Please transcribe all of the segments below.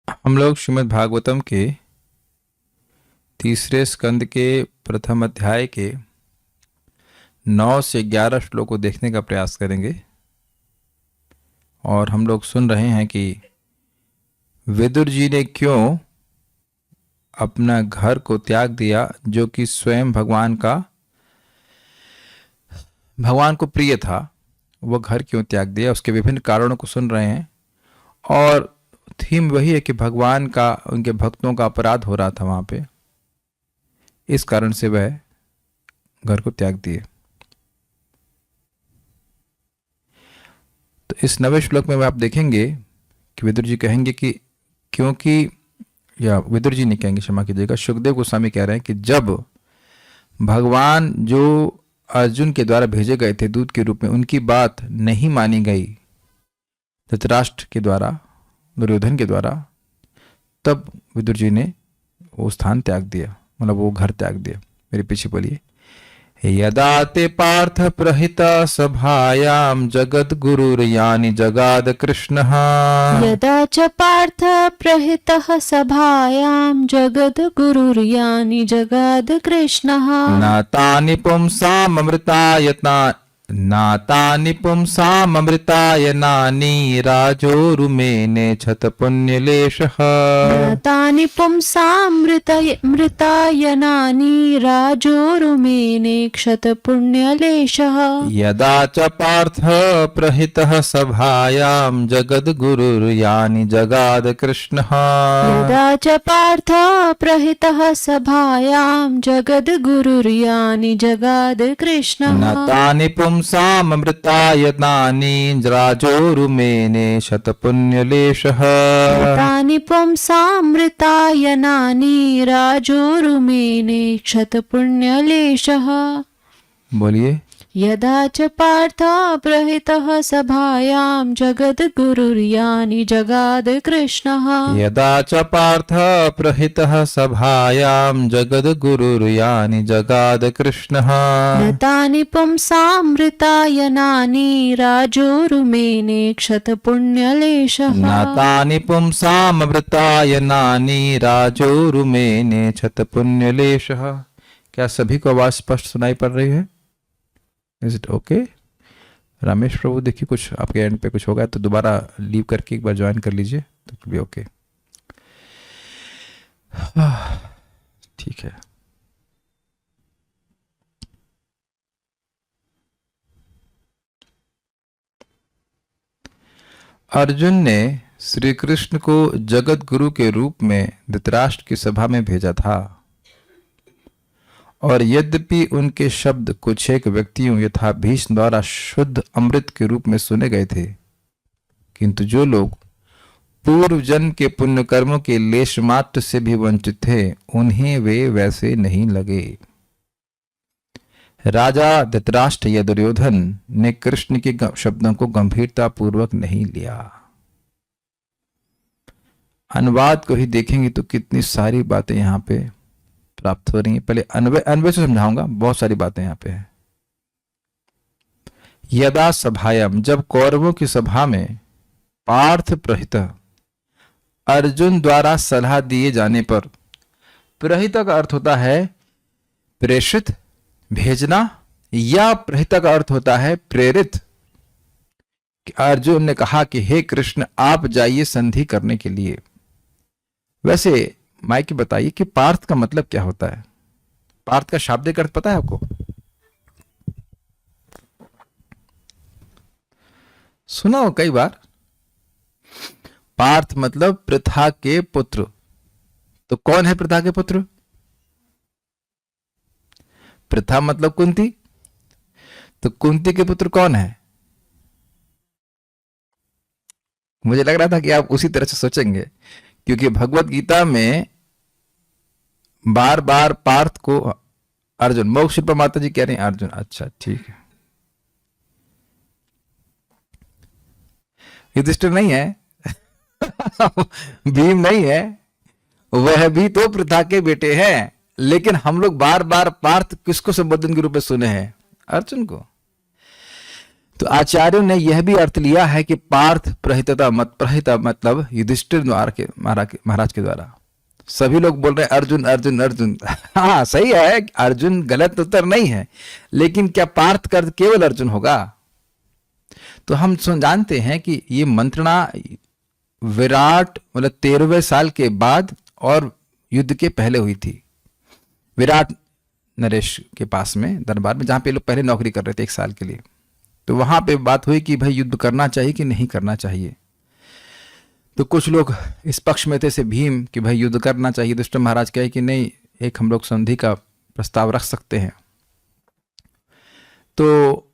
हम लोग श्रीमद् भागवतम के तीसरे स्कंद के प्रथम अध्याय के 9 से 11 श्लोक को देखने का प्रयास करेंगे। और हम लोग सुन रहे हैं कि विदुर जी ने क्यों अपना घर को त्याग दिया, जो कि स्वयं भगवान को प्रिय था। वह घर क्यों त्याग दिया, उसके विभिन्न कारणों को सुन रहे हैं। और थीम वही है कि भगवान का, उनके भक्तों का अपराध हो रहा था वहां पे, इस कारण से वह घर को त्याग दिए। तो इस 9वें श्लोक में आप देखेंगे कि विदुर जी कहेंगे कि क्योंकि, या विदुर जी नहीं कहेंगे, क्षमा कीजिएगा, सुखदेव गोस्वामी कह रहे हैं कि जब भगवान जो अर्जुन के द्वारा भेजे गए थे दूत के रूप में, उनकी बात नहीं मानी गई धृतराष्ट्र के द्वारा, दुर्योधन के द्वारा, तब विदुर जी ने वो स्थान त्याग दिया, मतलब वो घर त्याग दिया। मेरे पीछे बोलिए। यदा ते पार्थ प्रहिता सभायां जगद गुरुर्यानि जगाद कृष्णः। यदा च पार्थ प्रहितः सभायां जगद्गुरुर्यानि जगाद कृष्णः। नातानि पुंसामृतायनानि राजोरुमेने क्षत पुण्यलेशः। तानि पुंसामृतायनानि राजोरुमेने क्षत पुण्यलेशः। यदा च पार्थ प्रहितः सभायां जगद्गुरुर्यानि जगाद कृष्णः। यदा च पार्थ प्रहितः सभायां जगद्गुरुर्यानि जगाद कृष्णः। न तानि पुंसामृतायनानि राजोरुमेने शतपुण्यलेशः। तानि पुंसामृतायनानि राजोरुमेने क्षतपुण्यलेशः। बोलिए। यदा च पार्थ प्रहितः सभायां जगद्गुरुर्यानि जगाद कृष्णः। यदा च पार्थ प्रहितः सभायां जगद्गुरुर्यानि जगाद कृष्णः। न तानि पुंसामृतायनानि राजोरुमेने क्षतपुण्यलेशः। न तानि पुंसामृतायनानि राजोरुमेने क्षतपुण्यलेशः। क्या सभी को आवाज स्पष्ट सुनाई पड़ रही है? Is it okay? Ramesh Prabhu, देखिए कुछ आपके एंड पे कुछ होगा तो दोबारा लीव करके एक बार ज्वाइन कर लीजिए तो भी ओके। ठीक है। अर्जुन ने श्री कृष्ण को जगत गुरु के रूप में धृतराष्ट्र की सभा में भेजा था, और यद्यपि उनके शब्द कुछ एक व्यक्तियों यथा भीष्म द्वारा शुद्ध अमृत के रूप में सुने गए थे, किंतु जो लोग पूर्व जन्म के पुण्य कर्मों के लेश मात्र से भी वंचित थे, उन्हें वे वैसे नहीं लगे। राजा धृतराष्ट्र या दुर्योधन ने कृष्ण के शब्दों को गंभीरता पूर्वक नहीं लिया। अनुवाद को ही देखेंगे तो कितनी सारी बातें यहाँ पे प्राप्त हो रही है। पहले अन्वय से समझाऊंगा, बहुत सारी बातें यहां पे है। यदा सभायाम, जब कौरवों की सभा में पार्थ प्रहित, अर्जुन द्वारा सलाह दिए जाने पर, प्रहित का अर्थ होता है प्रेषित, भेजना, या प्रहित का अर्थ होता है प्रेरित। कि अर्जुन ने कहा कि हे कृष्ण, आप जाइए संधि करने के लिए। वैसे माइक बताइए कि पार्थ का मतलब क्या होता है? पार्थ का शाब्दिक अर्थ पता है आपको? सुना हो कई बार। पार्थ मतलब पृथा के पुत्र। तो कौन है पृथा के पुत्र? पृथा मतलब कुंती। तो कुंती के पुत्र कौन है? मुझे लग रहा था कि आप उसी तरह से सोचेंगे, क्योंकि भगवत गीता में बार बार पार्थ को अर्जुन, मोक्ष पर माता जी कह रहे हैं अर्जुन। अच्छा ठीक है। युधिष्ठिर नहीं है भीम नहीं है, वह भी तो पृथा के बेटे हैं। लेकिन हम लोग बार बार पार्थ किसको संबोधन के रूप में सुने हैं? अर्जुन को। तो आचार्यों ने यह भी अर्थ लिया है कि पार्थ प्रहितता मतलब युधिष्ठिर महाराज के द्वारा। सभी लोग बोल रहे हैं अर्जुन अर्जुन अर्जुन। हाँ सही है, अर्जुन गलत उत्तर नहीं है, लेकिन क्या पार्थ कर केवल अर्जुन होगा? तो हम जानते हैं कि ये मंत्रणा विराट मतलब 13वें साल के बाद और युद्ध के पहले हुई थी, विराट नरेश के पास में दरबार में, जहां पे लोग पहले नौकरी कर रहे थे 1 साल के लिए। तो वहां पे बात हुई कि भाई युद्ध करना चाहिए कि नहीं करना चाहिए। तो कुछ लोग इस पक्ष में थे से भीम कि भाई युद्ध करना चाहिए। युधिष्ठिर महाराज कहे कि नहीं, एक हम लोग संधि का प्रस्ताव रख सकते हैं। तो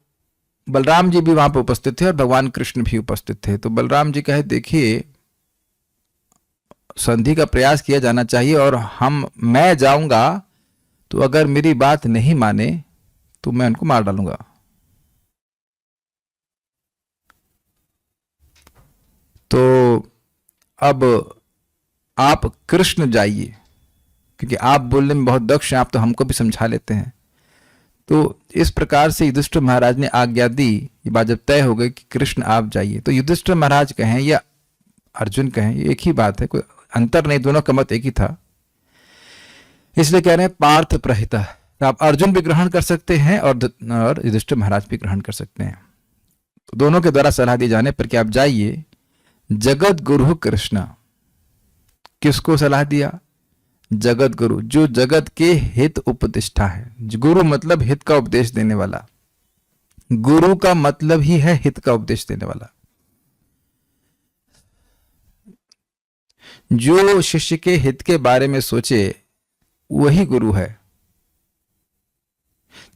बलराम जी भी वहां पर उपस्थित थे और भगवान कृष्ण भी उपस्थित थे। तो बलराम जी कहे देखिए संधि का प्रयास किया जाना चाहिए और मैं जाऊंगा तो अगर मेरी बात नहीं माने तो मैं उनको मार डालूंगा। तो अब आप कृष्ण जाइए, क्योंकि आप बोलने में बहुत दक्ष हैं, आप तो हमको भी समझा लेते हैं। तो इस प्रकार से युधिष्ठिर महाराज ने आज्ञा दी। ये बात जब तय हो गई कि कृष्ण आप जाइए, तो युधिष्ठिर महाराज कहें या अर्जुन कहें, ये एक ही बात है, कोई अंतर नहीं, दोनों का मत एक ही था। इसलिए कह रहे हैं पार्थ प्रहिता। तो आप अर्जुन भी ग्रहण कर सकते हैं और युधिष्ठिर महाराज भी ग्रहण कर सकते हैं। तो दोनों के द्वारा सलाह दी जाने पर कि आप जाइए। जगत गुरु कृष्ण, किसको सलाह दिया? जगत गुरु, जो जगत के हित उपदिष्टा है। गुरु मतलब हित का उपदेश देने वाला, गुरु का मतलब ही है हित का उपदेश देने वाला। जो शिष्य के हित के बारे में सोचे वही गुरु है।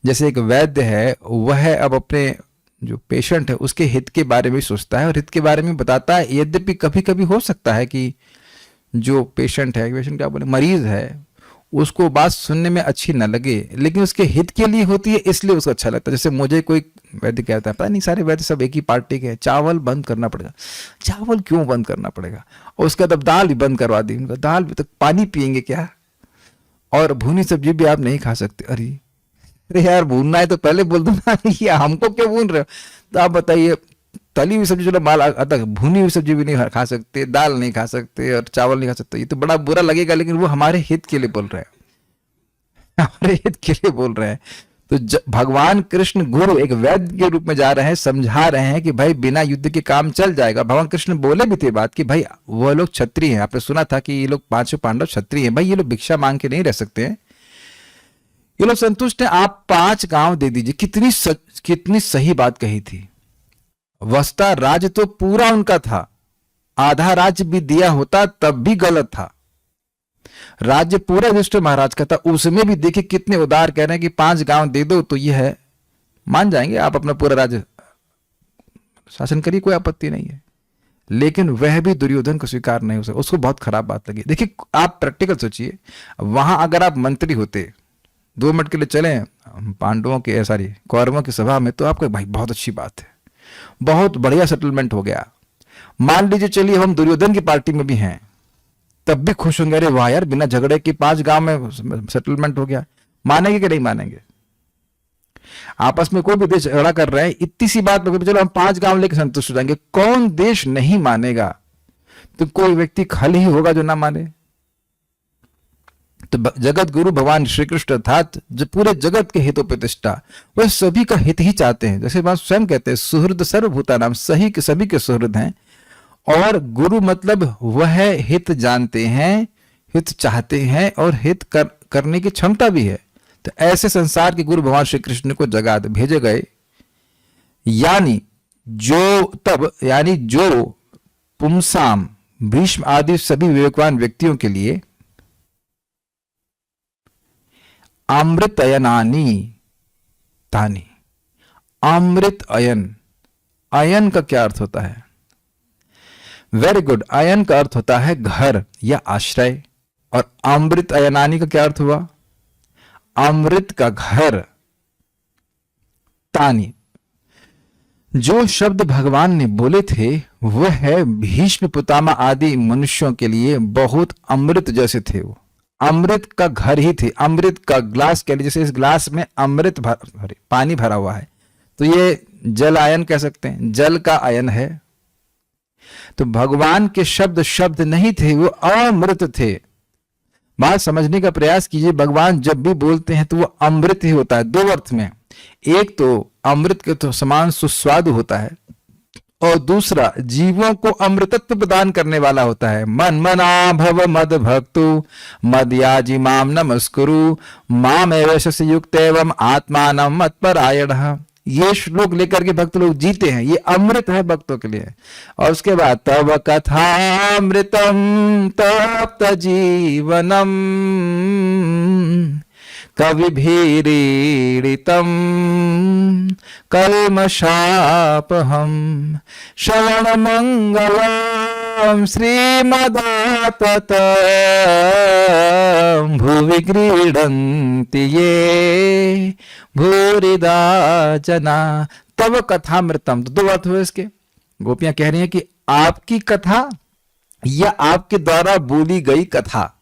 जैसे एक वैद्य है, वह अब अपने जो पेशेंट है उसके हित के बारे में सोचता है और हित के बारे में बताता है। यद्यपि कभी कभी हो सकता है कि जो पेशेंट क्या बोले, मरीज है, उसको बात सुनने में अच्छी ना लगे, लेकिन उसके हित के लिए होती है, इसलिए उसको अच्छा लगता है। जैसे मुझे कोई वैद्य कहता है, पता नहीं सारे वैद्य सब एक ही पार्टी के हैं, चावल बंद करना पड़ेगा। चावल क्यों बंद करना पड़ेगा? और उसके बाद दाल भी बंद करवा दी। उनका दाल भी, तो पानी पियेंगे क्या? और भुनी सब्जी भी आप नहीं खा सकते। अरे यार, भूनना है तो पहले बोल दो ना, ये हमको क्यों भून रहे हो? तो आप बताइए, तली हुई सब्जी चलो माल आता, भुनी हुई सब्जी भी नहीं खा सकते, दाल नहीं खा सकते और चावल नहीं खा सकते। ये तो बड़ा बुरा लगेगा, लेकिन वो हमारे हित के लिए बोल रहे हैं, हमारे हित के लिए बोल रहे हैं। तो भगवान कृष्ण गुरु एक वैद्य के रूप में जा रहे हैं, समझा रहे हैं कि भाई बिना युद्ध के काम चल जाएगा। भगवान कृष्ण बोले भी थे बात कि भाई वो लोग क्षत्रिय हैं। आपने सुना था कि ये लोग 5 पांडव क्षत्रिय हैं। भाई ये लोग भिक्षा मांग के नहीं रह सकते हैं, ये लोग संतुष्ट हैं। आप 5 गांव दे दीजिए। कितनी सही बात कही थी। वस्ता राज्य तो पूरा उनका था, आधा राज्य भी दिया होता तब भी गलत था। राज्य पूरा युधिष्ठिर महाराज का था, उसमें भी देखिए कितने उदार कह रहे हैं कि 5 गांव दे दो तो ये है, मान जाएंगे आप अपना पूरा राज्य शासन करिए, कोई आपत्ति नहीं है। लेकिन वह भी दुर्योधन को स्वीकार नहीं हो सका, उसको बहुत खराब बात लगी। देखिए आप प्रैक्टिकल सोचिए, वहां अगर आप मंत्री होते, 2 मिनट के लिए चले पांडवों के कौरवों की सभा में, तो आपको भाई बहुत अच्छी बात है, बहुत बढ़िया सेटलमेंट हो गया। मान लीजिए चलिए हम दुर्योधन की पार्टी में भी हैं, तब भी खुश होंगे, अरे वाह यार, बिना झगड़े के 5 गांव में सेटलमेंट हो गया। मानेंगे कि नहीं मानेंगे? आपस में कोई भी देश झगड़ा कर रहे हैं, इतनी सी बात में चलो हम 5 गांव लेकर संतुष्ट हो जाएंगे, कौन देश नहीं मानेगा? तो कोई व्यक्ति खल ही होगा जो ना माने। तो जगत गुरु भगवान श्री कृष्ण अर्थात जो पूरे जगत के हितों प्रतिष्ठा, वह सभी का हित ही चाहते हैं। जैसे बात स्वयं कहते हैं, सुहृद सर्वभूता नाम, सही के सभी के सुहृद हैं। और गुरु मतलब वह हित जानते हैं, हित चाहते हैं और हित करने की क्षमता भी है। तो ऐसे संसार के गुरु भगवान श्री कृष्ण को जगत भेजे गए। यानी जो पुंसाम, भीष्म आदि सभी विवेकवान व्यक्तियों के लिए अमृत अयनानी तानी। अमृत अयन, अयन का क्या अर्थ होता है? वेरी गुड, अयन का अर्थ होता है घर या आश्रय। और अमृत अयनानी का क्या अर्थ हुआ? अमृत का घर। तानी, जो शब्द भगवान ने बोले थे वह है भीष्म पितामह आदि मनुष्यों के लिए बहुत अमृत जैसे थे। वो अमृत का घर ही थे, अमृत का ग्लास कह लीजिए। जैसे इस ग्लास में अमृत पानी भरा हुआ है, तो ये जल आयन कह सकते हैं, जल का आयन है। तो भगवान के शब्द शब्द नहीं थे, वो अमृत थे। बात समझने का प्रयास कीजिए, भगवान जब भी बोलते हैं तो वो अमृत ही होता है, दो अर्थ में। एक तो अमृत के तो समान सुस्वादु होता है, और दूसरा जीवों को अमृतत्व प्रदान करने वाला होता है। मन मना भव मद भक्तु मदयाजी माम नमस्कुरु माम एवं युक्त एवं आत्मानम मत्परायणः। ये श्लोक लेकर के भक्त लोग जीते हैं, ये अमृत है भक्तों के लिए। और उसके बाद तव कथामृतम तप्त जीवनम कविभिरीडितम कल्मषापहम श्रवण मंगलम श्रीमदातत भुवि क्रीडन्ति ये भूरिदा जना। तव कथामृतम, तो दो अर्थ हुए इसके। गोपियां कह रही हैं कि आपकी कथा या आपके द्वारा बोली गई कथा।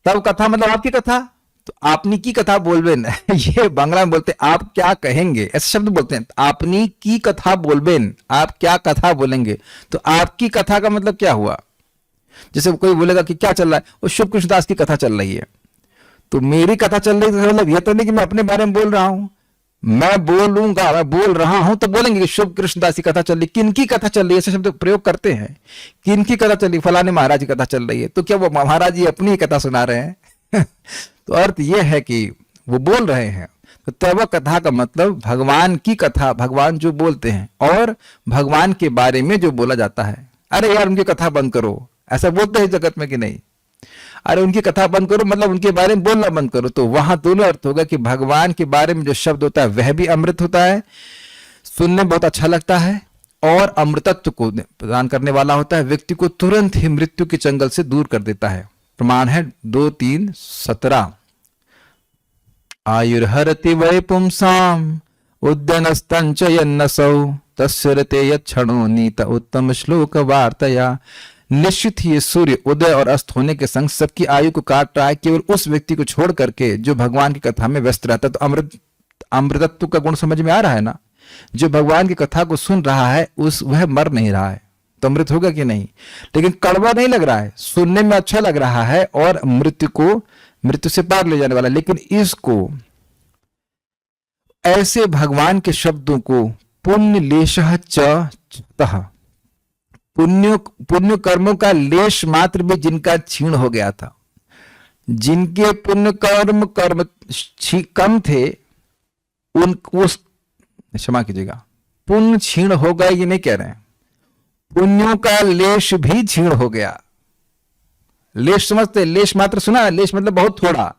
तब कथा मतलब आपकी कथा, तो आपनी की कथा बोलबेन ये बांग्ला में बोलते हैं आप क्या कहेंगे, ऐसे शब्द बोलते हैं। आपनी की कथा बोलबेन, आप क्या कथा बोलेंगे। तो आपकी कथा का मतलब क्या हुआ? जैसे कोई बोलेगा कि क्या चल रहा है, वो शुभ कृष्णदास की कथा चल रही है। तो मेरी कथा चल रही है मतलब यह तो नहीं कि मैं अपने बारे में बोल रहा हूं, मैं बोलूंगा, मैं बोल रहा हूं तो बोलेंगे कि शुभ कृष्णदास की कथा चल रही। किनकी कथा चल रही है, ऐसे शब्द प्रयोग करते हैं। किनकी कथा चल रही? फलाने महाराज की कथा चल रही है। तो क्या वो महाराज जी अपनी कथा सुना रहे हैं? तो अर्थ यह है कि वो बोल रहे हैं। तो तब कथा का मतलब भगवान की कथा, भगवान जो बोलते हैं, और भगवान के बारे में जो बोला जाता है। अरे यार उनकी कथा बंद करो, ऐसा बोलते हैं जगत में कि नहीं? अरे उनकी कथा बंद करो मतलब उनके बारे में बोलना बंद करो। तो वहां दोनों अर्थ होगा कि भगवान के बारे में जो शब्द होता है वह भी अमृत होता है, सुनने में बहुत अच्छा लगता है, और अमृतत्व को प्रदान करने वाला होता है, व्यक्ति को तुरंत ही मृत्यु के चंगल से दूर कर देता है। प्रमाण है 2:3-17। आयुर्हरति वै पुंसाम उद्यनस्तंच यन्नसौ तस्यरते यच्छणो नीत उत्तम श्लोक वार्तया। निश्चित ही ये सूर्य उदय और अस्त होने के संग सबकी आयु को काट रहा है, केवल उस व्यक्ति को छोड़ करके जो भगवान की कथा में व्यस्त रहता है। तो अमृतत्व का गुण समझ में आ रहा है ना? जो भगवान की कथा को सुन रहा है वह मर नहीं रहा है, तो अमृत होगा कि नहीं? लेकिन कड़वा नहीं लग रहा है, सुनने में अच्छा लग रहा है, और मृत्यु से पार ले जाने वाला। लेकिन इसको ऐसे भगवान के शब्दों को पुण्य लेशः च पुण्य कर्मों का लेश मात्र भी जिनका क्षीण हो गया था, जिनके पुण्य कर्म कम थे, क्षमा कीजिएगा, पुण्य क्षीण हो गए ये नहीं कह रहे हैं, पुण्यों का लेश भी क्षीण हो गया। लेश समझते? लेश मात्र सुना, लेश मतलब बहुत थोड़ा,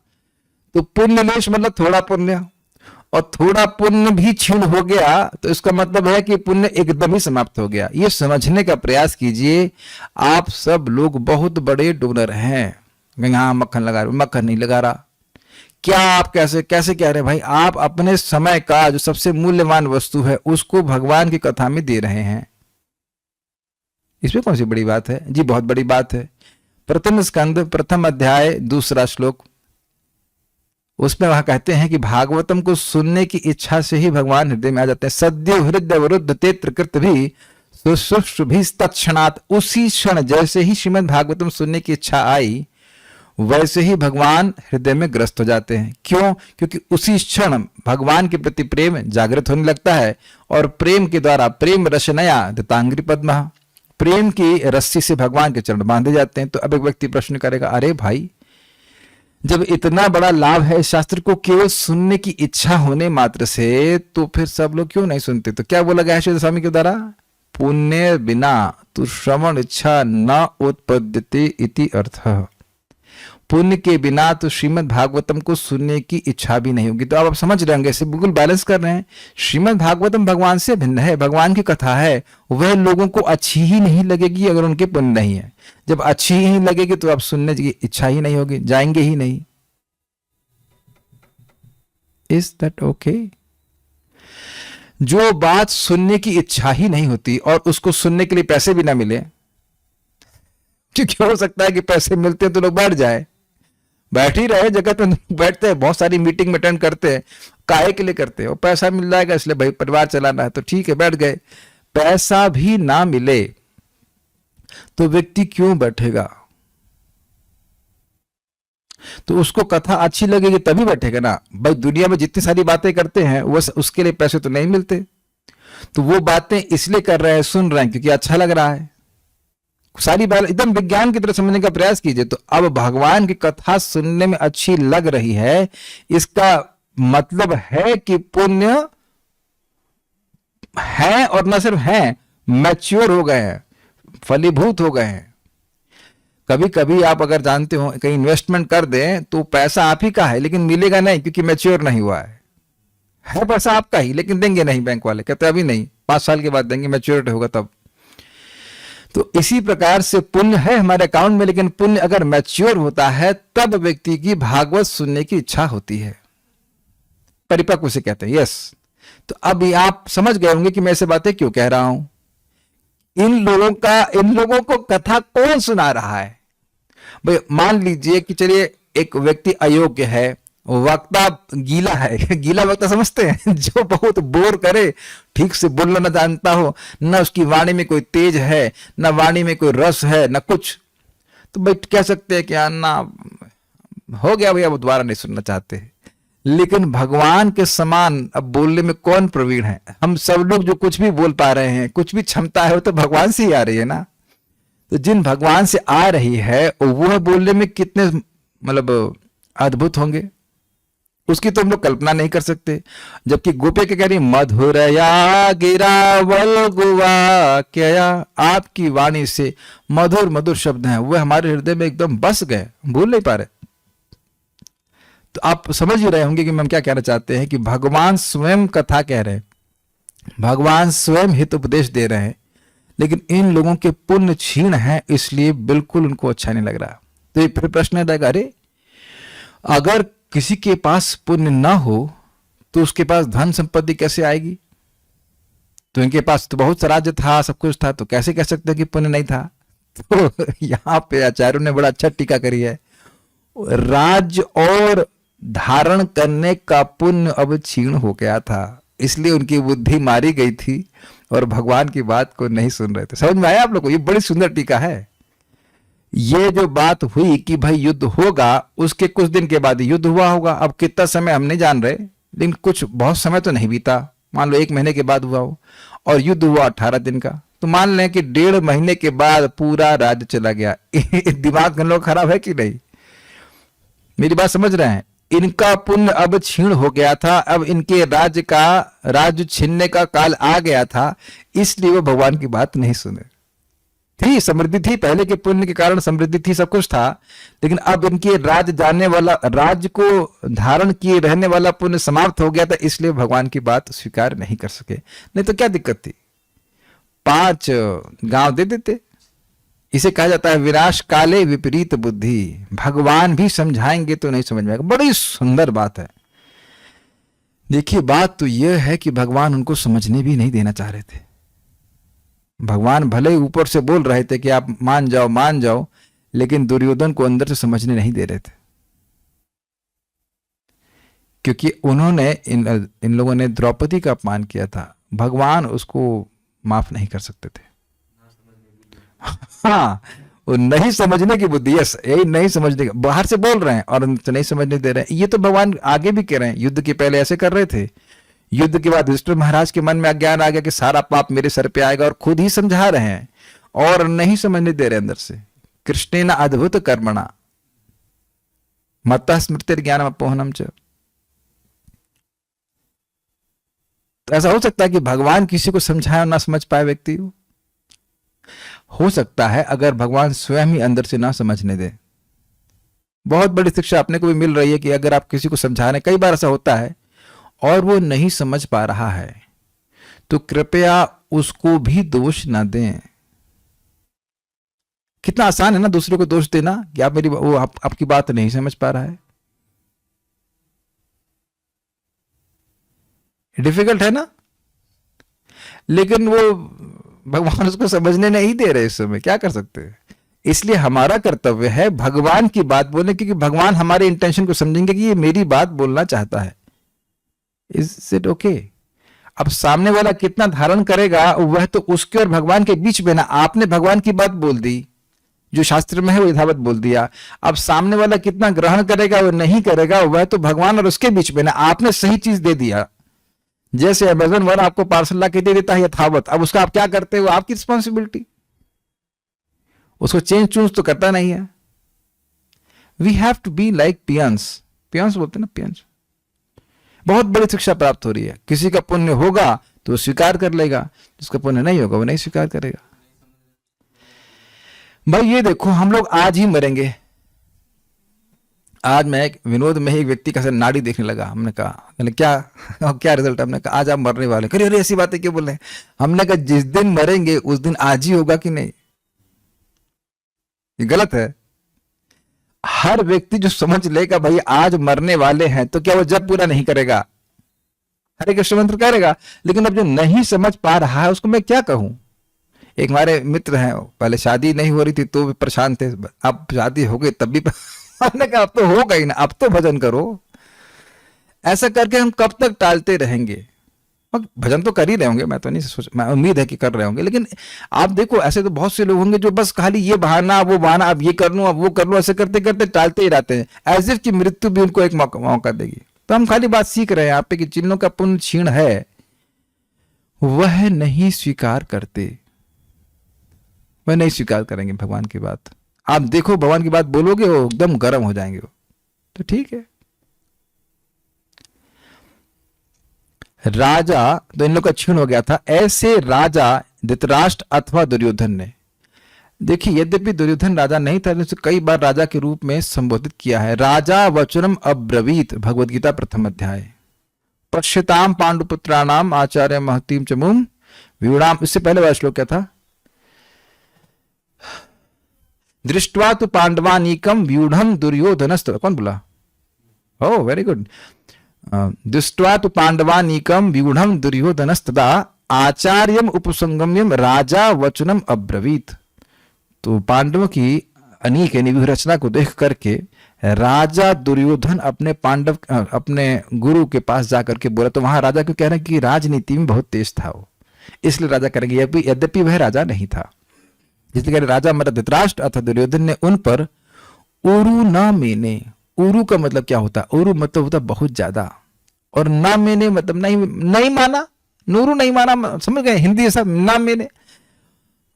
तो पुण्य लेश मतलब थोड़ा पुण्य, और थोड़ा पुण्य भी क्षीण हो गया, तो इसका मतलब है कि पुण्य एकदम ही समाप्त हो गया। ये समझने का प्रयास कीजिए। आप सब लोग बहुत बड़े डोनर हैं। हाँ मक्खन लगा रहे, मक्खन नहीं लगा रहा। क्या आप कैसे कह रहे हैं भाई? आप अपने समय का जो सबसे मूल्यवान वस्तु है उसको भगवान की कथा में दे रहे हैं। इसमें कौन सी बड़ी बात है जी? बहुत बड़ी बात है। प्रथम स्कंद प्रथम अध्याय 2 श्लोक, उसमें वहां कहते हैं कि भागवतम को सुनने की इच्छा से ही भगवान हृदय में आ जाते हैं। सद्यो हृदय वरुद्ध तेत्र कृत भी सुश्रुष्ट भी तत्क्षणात्। उसी क्षण जैसे ही श्रीमद् भागवतम सुनने की इच्छा आई वैसे ही भगवान हृदय में ग्रस्त हो जाते हैं। क्यों? क्योंकि उसी क्षण भगवान के प्रति प्रेम जागृत होने लगता है, और प्रेम के द्वारा प्रेम रशनया दतांग्री पद्मा, प्रेम की रस्सी से भगवान के चरण बांधे जाते हैं। तो अब एक व्यक्ति प्रश्न करेगा, अरे भाई जब इतना बड़ा लाभ है शास्त्र को केवल सुनने की इच्छा होने मात्र से, तो फिर सब लोग क्यों नहीं सुनते? तो क्या बोला गया है स्वामी के द्वारा? पुण्य बिना तो श्रवण इच्छा न उत्पद्यते इति अर्थः। पुण्य के बिना तो श्रीमद् भागवतम को सुनने की इच्छा भी नहीं होगी। तो आप समझ रहे होंगे, इसे बिल्कुल बैलेंस कर रहे हैं। श्रीमद् भागवतम भगवान से भिन्न है, भगवान की कथा है, वह लोगों को अच्छी ही नहीं लगेगी अगर उनके पुण्य नहीं है। जब अच्छी ही लगेगी तो आप सुनने की इच्छा ही नहीं होगी, जाएंगे ही नहीं। Is that okay? जो बात सुनने की इच्छा ही नहीं होती और उसको सुनने के लिए पैसे भी ना मिले, क्योंकि हो सकता है कि पैसे मिलते हैं तो लोग बैठ जाए, बैठ ही रहे जगत में, बैठते हैं, बहुत सारी मीटिंग में अटेंड करते हैं, काहे के लिए करते हैं? और पैसा मिल जाएगा इसलिए, भाई परिवार चलाना है तो ठीक है बैठ गए। पैसा भी ना मिले तो व्यक्ति क्यों बैठेगा? तो उसको कथा अच्छी लगेगी तभी बैठेगा ना। भाई दुनिया में जितनी सारी बातें करते हैं वो उसके लिए पैसे तो नहीं मिलते, तो वो बातें इसलिए कर रहे हैं, सुन रहे हैं क्योंकि अच्छा लग रहा है। सारी बात एकदम विज्ञान की तरह समझने का प्रयास कीजिए। तो अब भगवान की कथा सुनने में अच्छी लग रही है, इसका मतलब है कि पुण्य है, और न सिर्फ है, मैच्योर हो गए हैं, फलीभूत हो गए हैं। कभी कभी आप अगर जानते हो कहीं इन्वेस्टमेंट कर दें तो पैसा आप ही का है लेकिन मिलेगा नहीं, क्योंकि मैच्योर नहीं हुआ है पैसा आपका ही, लेकिन देंगे नहीं बैंक वाले, कहते अभी नहीं, 5 साल के बाद देंगे, मैच्योरिटी होगा तब। तो इसी प्रकार से पुण्य है हमारे अकाउंट में, लेकिन पुण्य अगर मैच्योर होता है तब व्यक्ति की भागवत सुनने की इच्छा होती है, परिपक्व से कहते हैं। यस, तो अब आप समझ गए होंगे कि मैं ऐसे बातें क्यों कह रहा हूं। इन लोगों को कथा कौन सुना रहा है? भाई मान लीजिए कि चलिए एक व्यक्ति अयोग्य है, वक्ता गीला है, गीला वक्ता समझते हैं, जो बहुत बोर करे, ठीक से बोलना न जानता हो, न उसकी वाणी में कोई तेज है, न वाणी में कोई रस है, न कुछ, तो भाई कह सकते हैं कि ना हो गया भैया, वो दोबारा नहीं सुनना चाहते। लेकिन भगवान के समान अब बोलने में कौन प्रवीण है? हम सब लोग जो कुछ भी बोल पा रहे हैं, कुछ भी क्षमता है, वो तो भगवान से ही आ रही है ना। तो जिन भगवान से आ रही है वह बोलने में कितने मतलब अद्भुत होंगे, उसकी तो हम लोग कल्पना नहीं कर सकते। जबकि गोपे के कह रही मधुरया गिरावल गुवा क्या, आपकी वाणी से मधुर मधुर शब्द हैं, वह हमारे हृदय में एकदम बस गए, भूल नहीं पा रहे। तो आप समझ ही रहे होंगे कि हम क्या कहना चाहते हैं, कि भगवान स्वयं कथा कह रहे हैं, भगवान स्वयं हित उपदेश दे रहे हैं, लेकिन इन लोगों के पुण्य क्षीण है, इसलिए बिल्कुल उनको अच्छा नहीं लग रहा। तो ये फिर प्रश्न रहेगा, अरे अगर किसी के पास पुण्य ना हो तो उसके पास धन संपत्ति कैसे आएगी? तो इनके पास तो बहुत सा राज्य था, सब कुछ था, तो कैसे कह सकते हैं कि पुण्य नहीं था? तो यहाँ पे आचार्यों ने बड़ा अच्छा टीका करी है, राज्य और धारण करने का पुण्य अब क्षीण हो गया था, इसलिए उनकी बुद्धि मारी गई थी और भगवान की बात को नहीं सुन रहे थे। समझ में आया आप लोग को? ये बड़ी सुंदर टीका है। ये जो बात हुई कि भाई युद्ध होगा, उसके कुछ दिन के बाद युद्ध हुआ होगा। अब कितना समय हम नहीं जान रहे, लेकिन कुछ बहुत समय तो नहीं बीता, मान लो 1 महीने के बाद हुआ हो, और युद्ध हुआ 18 दिन का, तो मान लें कि 1.5 महीने के बाद पूरा राज्य चला गया। दिमाग हम लोग खराब है कि नहीं? मेरी बात समझ रहे हैं? इनका पुण्य अब क्षीण हो गया था, अब इनके राज्य छीनने का काल आ गया था, इसलिए वो भगवान की बात नहीं सुने। थी समृद्धि थी, पहले के पुण्य के कारण समृद्धि थी, सब कुछ था, लेकिन अब इनके राज्य को धारण किए रहने वाला पुण्य समाप्त हो गया था, इसलिए भगवान की बात स्वीकार नहीं कर सके। नहीं तो क्या दिक्कत थी, 5 गांव दे देते। इसे कहा जाता है विनाश काले विपरीत बुद्धि। भगवान भी समझाएंगे तो नहीं समझ में आएगा। बड़ी सुंदर बात है। देखिए बात तो यह है कि भगवान उनको समझने भी नहीं देना चाह रहे थे। भगवान भले ही ऊपर से बोल रहे थे कि आप मान जाओ, लेकिन दुर्योधन को अंदर से समझने नहीं दे रहे थे, क्योंकि उन्होंने इन लोगों ने द्रौपदी का अपमान किया था। भगवान उसको माफ नहीं कर सकते थे। हाँ, वो नहीं समझने की बुद्धि, यस, यही नहीं समझने, बाहर से बोल रहे हैं और नहीं समझने दे रहे हैं। ये तो भगवान आगे भी कह रहे हैं, युद्ध के पहले ऐसे कर रहे थे, युद्ध के बाद युधिष्ठिर महाराज के मन में अज्ञान आ गया कि सारा पाप मेरे सर पे आएगा, और खुद ही समझा रहे हैं और नहीं समझने दे रहे अंदर से। कृष्णेन अद्भुत कर्मणा मत्तः स्मृतिर्ज्ञानम अपोहनम च। तो ऐसा हो सकता है कि भगवान किसी को समझाए और ना समझ पाए व्यक्ति हो सकता है, अगर भगवान स्वयं ही अंदर से ना समझने दे। बहुत बड़ी शिक्षा अपने को भी मिल रही है कि अगर आप किसी को समझा रहे, कई बार ऐसा होता है और वो नहीं समझ पा रहा है, तो कृपया उसको भी दोष ना दें। कितना आसान है ना दूसरे को दोष देना कि आप आपकी बात नहीं समझ पा रहा है। डिफिकल्ट है ना, लेकिन वो भगवान उसको समझने नहीं दे रहे इस समय, क्या कर सकते हैं। इसलिए हमारा कर्तव्य है भगवान की बात बोलने, क्योंकि भगवान हमारे इंटेंशन को समझेंगे कि ये मेरी बात बोलना चाहता है। Is it okay? अब सामने वाला कितना धारण करेगा वह तो उसके और भगवान के बीच में ना। आपने भगवान की बात बोल दी, जो शास्त्र में है वो यथावत बोल दिया। अब सामने वाला कितना ग्रहण करेगा वो नहीं करेगा वह तो भगवान और उसके बीच में ना। आपने सही चीज दे दिया, जैसे अमेज़न वाला आपको पार्सल ला के दे देता है यथावत, अब उसका आप क्या करते हो आपकी रिस्पॉन्सिबिलिटी। उसको चेंज चूंज तो करता नहीं है। We have to be like peons. Peons बोलते ना, पियंस। बहुत बड़ी शिक्षा प्राप्त हो रही है। किसी का पुण्य होगा तो वो स्वीकार कर लेगा, जिसका पुण्य नहीं होगा वो नहीं स्वीकार करेगा। भाई ये देखो, हम लोग आज ही मरेंगे। आज मैं एक विनोद में ही एक व्यक्ति का नाड़ी देखने लगा। हमने कहा, मैंने क्या रिजल्ट? हमने कहा आज आप मरने वाले। अरे अरे ऐसी बातें क्यों बोल रहे हैं? हमने कहा जिस दिन मरेंगे उस दिन आज ही होगा कि नहीं? ये गलत है। हर व्यक्ति जो समझ लेगा भाई आज मरने वाले हैं, तो क्या वो जब पूरा नहीं करेगा? हरे कृष्ण मंत्र करेगा। लेकिन अब जो नहीं समझ पा रहा है उसको मैं क्या कहूं? एक हमारे मित्र हैं, पहले शादी नहीं हो रही थी तो भी परेशान थे, अब शादी हो गई तब भी हमने कहा अब तो हो गई ना, अब तो भजन करो। ऐसा करके हम कब तक टालते रहेंगे? भजन तो कर ही रहे होंगे, मैं तो नहीं सोच, मैं उम्मीद है कि कर रहे होंगे। लेकिन आप देखो ऐसे तो बहुत से लोग होंगे जो बस खाली ये बहाना वो बहाना, अब ये कर लूं अब वो कर लूं, ऐसे करते करते टालते ही रहते हैं, एज इफ कि मृत्यु भी उनको एक मौका देगी। तो हम खाली बात सीख रहे हैं आप पे कि जिन लोगों का पुण्य क्षीण है वह नहीं स्वीकार करते, वह नहीं स्वीकार करेंगे भगवान की बात। आप देखो भगवान की बात बोलोगे वो एकदम गर्म हो जाएंगे वो। तो ठीक है। राजा तो इन लोग का क्षीण हो गया था। ऐसे राजा धृतराष्ट्र अथवा दुर्योधन ने, देखिए यद्यपि दुर्योधन राजा नहीं था, उसे कई बार राजा के रूप में संबोधित किया है। राजा वचनम अब्रवीत, भगवद गीता प्रथम अध्याय। पश्यताम पांडुपुत्राणाम आचार्य महतीम चमुम व्यूणाम, इससे पहले वाला श्लोक क्या था? दृष्ट्वा तु पांडवानीकम व्यूढ़म दुर्योधनस्त। कौन बोला? Oh very good. दृष्ट्वा तु पांडवानीकम व्यूढ़म दुर्योधनस्तदा आचार्यम उपसंगम्यम राजा वचनम अब्रवीत। तो पांडवों की अनीक यानी व्यूह रचना को देख करके राजा दुर्योधन अपने गुरु के पास जाकर के बोला। तो वहां राजा क्यों कह रहे हैं कि राजनीति में बहुत तेज था वो, इसलिए राजा करेंगे, यद्यपि वह राजा नहीं था। इसलिए राजा मतलब धृतराष्ट्र अथवा दुर्योधन ने उन पर उरु न मेने। उरु का मतलब क्या होता है? उरु मतलब होता बहुत ज्यादा, और ना मेने मतलब नहीं माना। नूरू नहीं माना, समझ गए? हिंदी ऐसा ना मेने,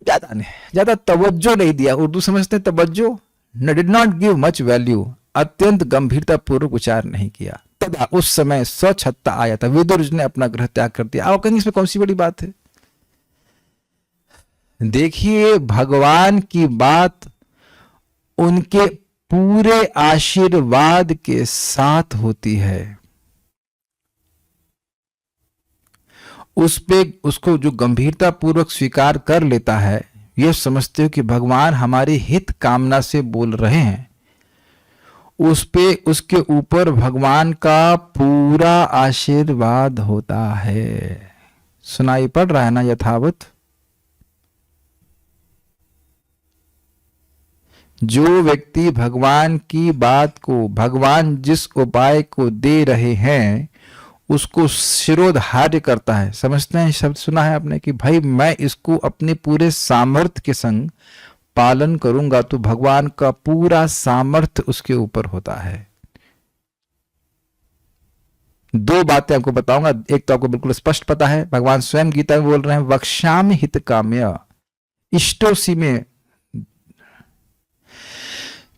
ज्यादा तवज्जो नहीं दिया। उर्दू समझते हैं तवज्जो। Did not give much value, अत्यंत गंभीरता पूर्वक विचार नहीं किया। तदा उस समय स्वच्छता आया था, विदुर ने अपना गृह त्याग कर दिया। आप कहेंगे इसमें कौन सी बड़ी बात है? देखिए भगवान की बात उनके पूरे आशीर्वाद के साथ होती है। उसको जो गंभीरता पूर्वक स्वीकार कर लेता है, यह समझते हो कि भगवान हमारे हित कामना से बोल रहे हैं, उसके ऊपर भगवान का पूरा आशीर्वाद होता है। सुनाई पड़ रहा है ना यथावत? जो व्यक्ति भगवान की बात को, भगवान जिस उपाय को दे रहे हैं उसको शिरोधार्य करता है। समझते हैं शब्द सुना है आपने कि भाई मैं इसको अपने पूरे सामर्थ्य के संग पालन करूंगा, तो भगवान का पूरा सामर्थ्य उसके ऊपर होता है। दो बातें आपको बताऊंगा। एक तो आपको बिल्कुल स्पष्ट पता है, भगवान स्वयं गीता में बोल रहे हैं वक्ष्यामि हित काम्य इष्टोसी में,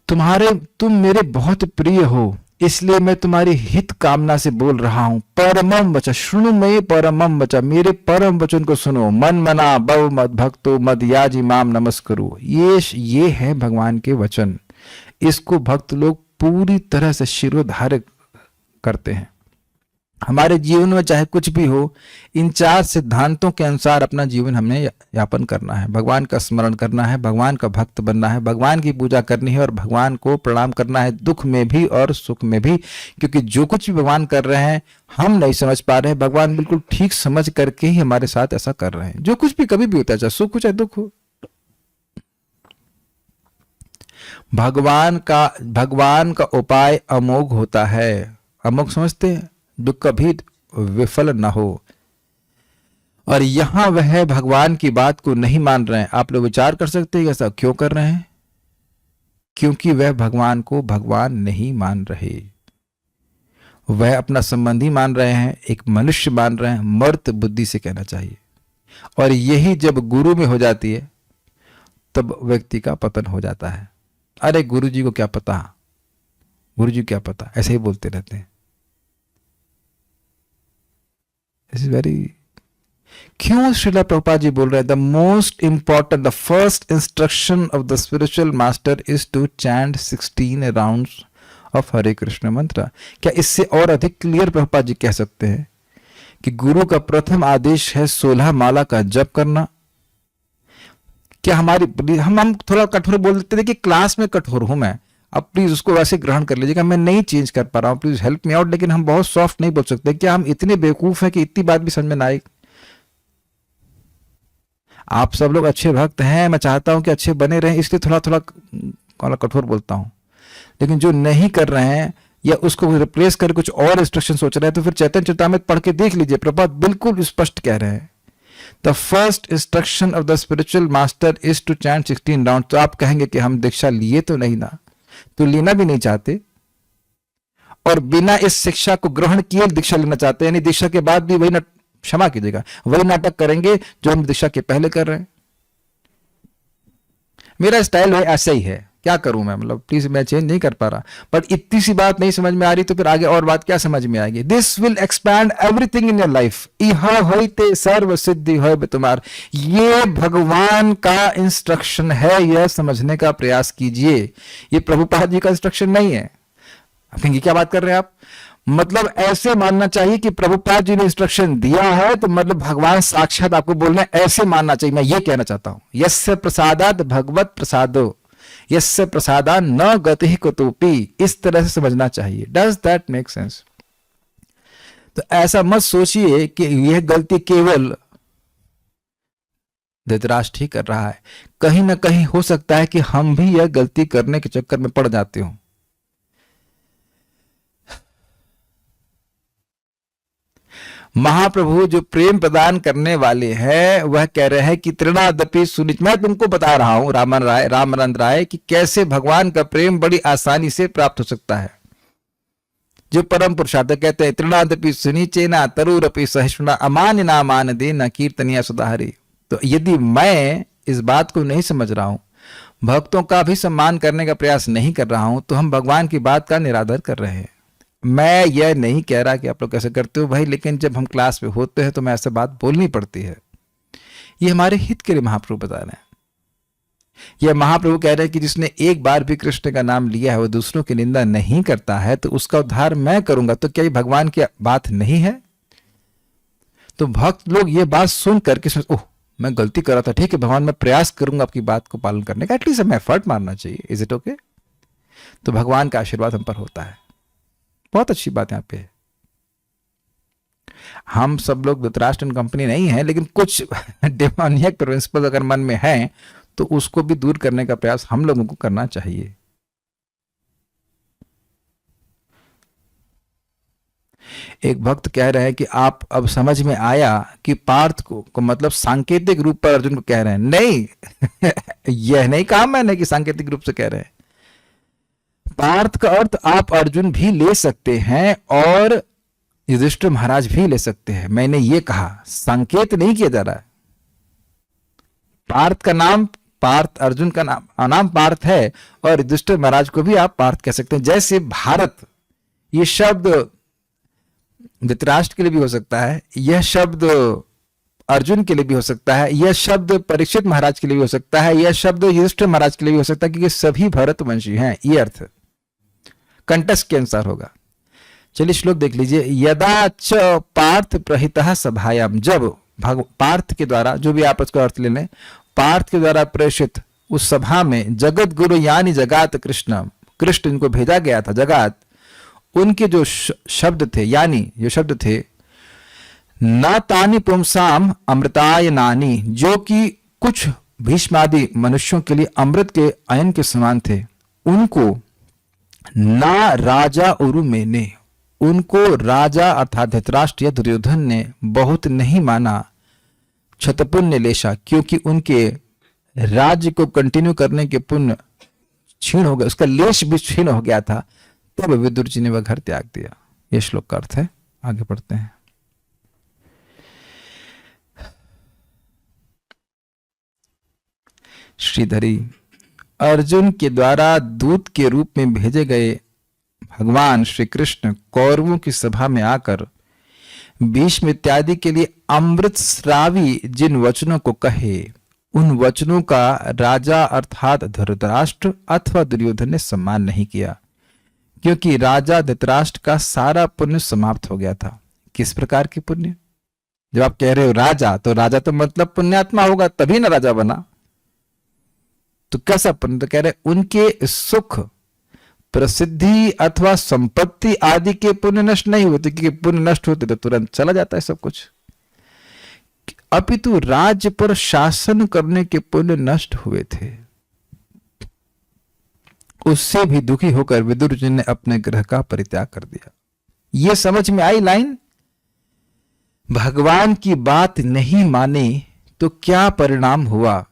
तुम मेरे बहुत प्रिय हो इसलिए मैं तुम्हारी हित कामना से बोल रहा हूं। परमम वच शुणु मये परमम वच, मेरे परम वचन को सुनो। मन मना भव मद भक्तो मद याजी माम नमस्करो। ये है भगवान के वचन। इसको भक्त लोग पूरी तरह से शिरोधार्य करते हैं। हमारे जीवन में चाहे कुछ भी हो, इन चार सिद्धांतों के अनुसार अपना जीवन हमने यापन करना है। भगवान का स्मरण करना है, भगवान का भक्त बनना है, भगवान की पूजा करनी है और भगवान को प्रणाम करना है, दुख में भी और सुख में भी। क्योंकि जो कुछ भी भगवान कर रहे हैं हम नहीं समझ पा रहे हैं, भगवान बिल्कुल ठीक समझ करके ही हमारे साथ ऐसा कर रहे हैं। जो कुछ भी कभी भी होता है, चाहे सुख हो चाहे दुख हो। भगवान का उपाय अमोघ होता है। अमोघ समझते हैं, दुख कभी विफल न हो। और यहां वह भगवान की बात को नहीं मान रहे हैं। आप लोग विचार कर सकते हैं ऐसा क्यों कर रहे हैं? क्योंकि वह भगवान को भगवान नहीं मान रहे, वह अपना संबंधी मान रहे हैं, एक मनुष्य मान रहे हैं, मर्त बुद्धि से कहना चाहिए। और यही जब गुरु में हो जाती है तब व्यक्ति का पतन हो जाता है। अरे गुरु जी को क्या पता, गुरु जी क्या पता, ऐसे ही बोलते रहते हैं। दिस इज वेरी, क्यों श्रीला प्रभुपाद जी बोल रहे हैं the most important, the first instruction of the spiritual master is to chant 16 rounds of Hare Krishna mantra. क्या इससे और अधिक क्लियर प्रभुपाद जी कह सकते हैं कि गुरु का प्रथम आदेश है 16 माला का जप करना? क्या हमारी हम थोड़ा कठोर बोल देते थे कि क्लास में कठोर हूं मैं, अब प्लीज उसको वैसे ग्रहण कर लीजिएगा, मैं नहीं चेंज कर पा रहा हूं, प्लीज हेल्प मी आउट। लेकिन हम बहुत सॉफ्ट नहीं बोल सकते। क्या हम इतने बेवकूफ हैं कि इतनी बात भी समझ में ना आए? आप सब लोग अच्छे भक्त हैं, मैं चाहता हूं कि अच्छे बने रहें, इसलिए थोड़ा थोड़ा कठोर बोलता हूं। लेकिन जो नहीं कर रहे हैं या उसको रिप्लेस कर कुछ और इंस्ट्रक्शन सोच रहे हैं, तो फिर चैतन्य चरितामृत पढ़ के देख लीजिए, प्रभुपाद बिल्कुल स्पष्ट कह रहे हैं the first instruction of the spiritual master is to chant 16 round. तो आप कहेंगे कि हम दीक्षा लिए तो नहीं ना, तो लेना भी नहीं चाहते, और बिना इस शिक्षा को ग्रहण किए दीक्षा लेना चाहते हैं, यानी दीक्षा के बाद भी वही, क्षमा कीजिएगा, वही नाटक करेंगे जो हम दीक्षा के पहले कर रहे हैं। मेरा स्टाइल है, ऐसा ही है, क्या करूं मैं, मतलब प्लीज मैं चेंज नहीं कर पा रहा। बट इतनी सी बात नहीं समझ में आ रही तो फिर आगे और बात क्या समझ में आएगी? This will expand everything in your life. इह होइते सर्व सिद्धि होय तुम्हार, ये भगवान का इंस्ट्रक्शन है, यह समझने का प्रयास कीजिए। ये प्रभुपाद जी का इंस्ट्रक्शन नहीं है। आप कहेंगे क्या बात कर रहे हैं आप? मतलब ऐसे मानना चाहिए कि प्रभुपाद जी ने इंस्ट्रक्शन दिया है तो मतलब भगवान साक्षात आपको बोल रहे हैं, ऐसे मानना चाहिए। मैं ये कहना चाहता हूं, यस्य प्रसादात भगवत प्रसादो यस्य प्रसादा न गति कुतोपि, इस तरह से समझना चाहिए। Does that make sense? तो ऐसा मत सोचिए कि यह गलती केवल धृतराष्ट्र ही कर रहा है। कहीं ना कहीं हो सकता है कि हम भी यह गलती करने के चक्कर में पड़ जाते हो। महाप्रभु जो प्रेम प्रदान करने वाले हैं वह कह रहे हैं कि तृणादपि सुनिच, मैं तुमको बता रहा हूं रामानंद राय कि कैसे भगवान का प्रेम बड़ी आसानी से प्राप्त हो सकता है। जो परम पुरुषार्थ कहते हैं तृणादपि सुनिचेना तरुरपि सहिष्णुना अमान्य नामान देना कीर्तनिया सुधारी। तो यदि मैं इस बात को नहीं समझ रहा हूं, भक्तों का भी सम्मान करने का प्रयास नहीं कर रहा हूं, तो हम भगवान की बात का निरादर कर रहे हैं। मैं यह नहीं कह रहा कि आप लोग कैसे करते हो भाई, लेकिन जब हम क्लास में होते हैं तो मैं ऐसे बात बोलनी पड़ती है। ये हमारे हित के लिए महाप्रभु बता रहे हैं। यह महाप्रभु कह रहे हैं कि जिसने एक बार भी कृष्ण का नाम लिया है वो दूसरों की निंदा नहीं करता है, तो उसका उद्धार मैं करूंगा। तो क्या ये भगवान की बात नहीं है? तो भक्त लोग ये बात सुन करके ओह मैं गलती कर रहा था, ठीक है भगवान मैं प्रयास करूंगा आपकी बात को पालन करने का, एटलीस्ट हमें एफर्ट मारना चाहिए। Is it okay? तो भगवान का आशीर्वाद हम पर होता है। बहुत अच्छी बात यहां पे है। हम सब लोग धृतराष्ट्र एंड कंपनी नहीं है, लेकिन कुछ डेमोनियक प्रिंसिपल अगर मन में है तो उसको भी दूर करने का प्रयास हम लोगों को करना चाहिए। एक भक्त कह रहे हैं कि आप अब समझ में आया कि पार्थ को मतलब सांकेतिक रूप पर अर्जुन को कह रहे हैं। नहीं यह नहीं कहा मैंने कि सांकेतिक रूप से कह रहे हैं। पार्थ का अर्थ आप अर्जुन भी ले सकते हैं और युधिष्ठिर महाराज भी ले सकते हैं। मैंने ये कहा, संकेत नहीं किया जा रहा है। पार्थ का नाम पार्थ, अर्जुन का नाम पार्थ है और युधिष्ठिर महाराज को भी आप पार्थ कह सकते हैं। जैसे भारत, ये शब्द धृतराष्ट्र के लिए भी हो सकता है, यह शब्द अर्जुन के लिए भी हो सकता है, यह शब्द परीक्षित महाराज के लिए भी हो सकता है, यह शब्द युधिष्ठिर महाराज के लिए भी हो सकता है, क्योंकि सभी भरतवंशी हैं। ये अर्थ कंटेक्स्ट के अनुसार होगा। चलिए श्लोक देख लीजिए। यदा च पार्थ प्रहितः सभायाम, जब पार्थ के द्वारा, जो भी आप इसको अर्थ ले लें, पार्थ के द्वारा प्रेषित उस सभा में जगत गुरु यानी जगात कृष्ण, कृष्ण इनको भेजा गया था जगात, उनके जो शब्द थे, यानी जो शब्द थे न तानि पुंसाम अमृताय नानी, जो कि कुछ भीष्मादि मनुष्यों के लिए अमृत के अयन के समान थे, उनको ना राजा उरुमेने, उनको राजा अर्थात धृतराष्ट्र या दुर्योधन ने बहुत नहीं माना, क्षतपुण्य लेशा, क्योंकि उनके राज्य को कंटिन्यू करने के पुण्य क्षीण हो गया, उसका लेश भी क्षीण हो गया था, तब विदुर जी ने वह घर त्याग दिया। यह श्लोक का अर्थ है। आगे पढ़ते हैं। श्रीधरी, अर्जुन के द्वारा दूत के रूप में भेजे गए भगवान श्री कृष्ण कौरवों की सभा में आकर भीष्म इत्यादि के लिए अमृत श्रावी जिन वचनों को कहे, उन वचनों का राजा अर्थात धृतराष्ट्र अथवा दुर्योधन ने सम्मान नहीं किया, क्योंकि राजा धृतराष्ट्र का सारा पुण्य समाप्त हो गया था। किस प्रकार के पुण्य? जब आप कह रहे हो राजा, तो राजा तो मतलब पुण्यात्मा होगा, तभी ना राजा बना। तो कैसा पुण्य? तो कह रहे उनके सुख, प्रसिद्धि अथवा संपत्ति आदि के पुण्य नष्ट नहीं होते, क्योंकि पुण्य नष्ट होते तो तुरंत चला जाता है सब कुछ, अपितु राज्य पर शासन करने के पुण्य नष्ट हुए थे। उससे भी दुखी होकर विदुर जी ने अपने गृह का परित्याग कर दिया। यह समझ में आई लाइन? भगवान की बात नहीं माने तो क्या परिणाम हुआ?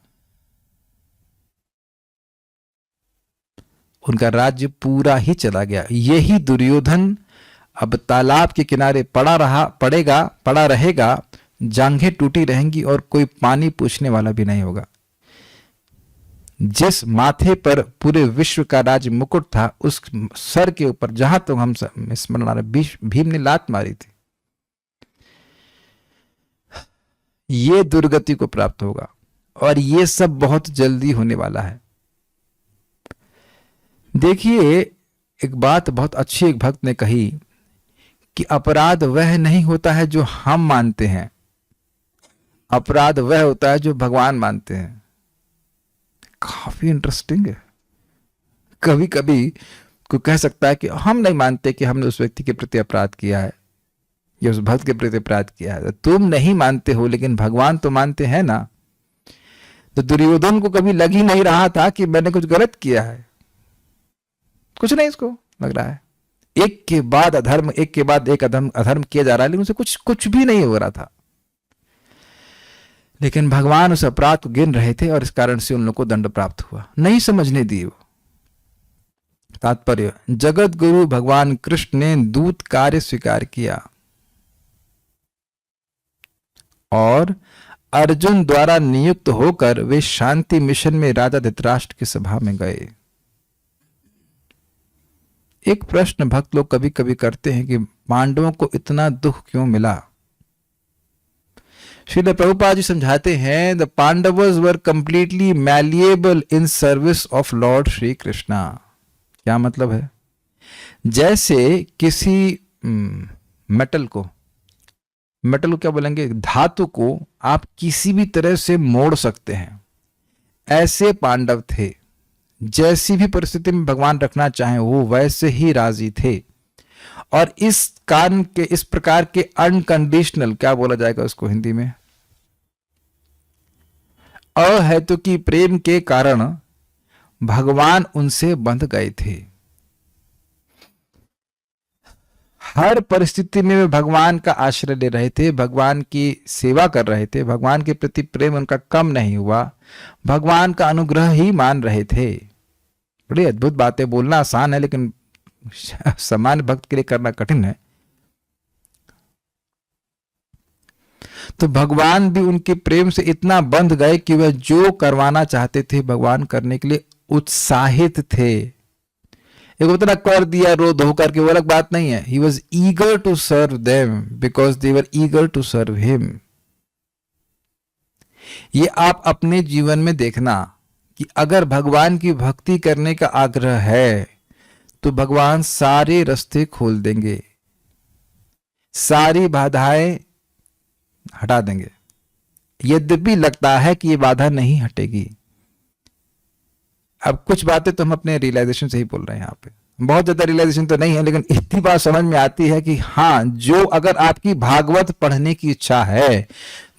उनका राज्य पूरा ही चला गया। यही दुर्योधन अब तालाब के किनारे पड़ा रहेगा, जांघें टूटी रहेंगी और कोई पानी पूछने वाला भी नहीं होगा। जिस माथे पर पूरे विश्व का राज मुकुट था, उस सर के ऊपर जहां तो हम स्मरण आ रहे, भीम ने लात मारी थी। ये दुर्गति को प्राप्त होगा और ये सब बहुत जल्दी होने वाला है। देखिए, एक बात बहुत अच्छी एक भक्त ने कही कि अपराध वह नहीं होता है जो हम मानते हैं, अपराध वह होता है जो भगवान मानते हैं। काफी इंटरेस्टिंग है। कभी कभी कोई कह सकता है कि हम नहीं मानते कि हमने उस व्यक्ति के प्रति अपराध किया है या उस भक्त के प्रति अपराध किया है। तुम नहीं मानते हो, लेकिन भगवान तो मानते हैं ना। तो दुर्योधन को कभी लग ही नहीं रहा था कि मैंने कुछ गलत किया है, कुछ नहीं इसको लग रहा है। एक के बाद अधर्म, एक के बाद एक अधर्म किया जा रहा है, लेकिन उसे कुछ भी नहीं हो रहा था। लेकिन भगवान उस अपराध को गिन रहे थे और इस कारण से उन लोगों को दंड प्राप्त हुआ, नहीं समझने दिए वो। तात्पर्य, जगत गुरु भगवान कृष्ण ने दूत कार्य स्वीकार किया और अर्जुन द्वारा नियुक्त होकर वे शांति मिशन में राजा धृतराष्ट्र की सभा में गए। एक प्रश्न भक्त लोग कभी कभी करते हैं कि पांडवों को इतना दुख क्यों मिला। श्रील प्रभुपाद जी समझाते हैं, the Pandavas were completely malleable in service of Lord Shri Krishna. क्या मतलब है? जैसे किसी मेटल को क्या बोलेंगे, धातु को आप किसी भी तरह से मोड़ सकते हैं, ऐसे पांडव थे। जैसी भी परिस्थिति में भगवान रखना चाहे वो वैसे ही राजी थे। और इस कारण के, इस प्रकार के अनकंडीशनल, क्या बोला जाएगा उसको हिंदी में, अहेतुकी प्रेम के कारण भगवान उनसे बंध गए थे। हर परिस्थिति में वे भगवान का आश्रय ले रहे थे, भगवान की सेवा कर रहे थे, भगवान के प्रति प्रेम उनका कम नहीं हुआ, भगवान का अनुग्रह ही मान रहे थे। बड़ी अद्भुत बातें, बोलना आसान है लेकिन सामान्य भक्त के लिए करना कठिन है। तो भगवान भी उनके प्रेम से इतना बंध गए कि वह जो करवाना चाहते थे भगवान करने के लिए उत्साहित थे। एक उतना कर दिया रो धो करके, वो अलग बात नहीं है। He was eager to serve them because they were eager to serve him. ये आप अपने जीवन में देखना कि अगर भगवान की भक्ति करने का आग्रह है तो भगवान सारे रास्ते खोल देंगे, सारी बाधाएं हटा देंगे। यद्यपि लगता है कि ये बाधा नहीं हटेगी। अब कुछ बातें तो हम अपने रियलाइजेशन से ही बोल रहे हैं, यहाँ पे बहुत ज्यादा रियलाइजेशन तो नहीं है, लेकिन इतनी बात समझ में आती है कि हाँ, जो अगर आपकी भागवत पढ़ने की इच्छा है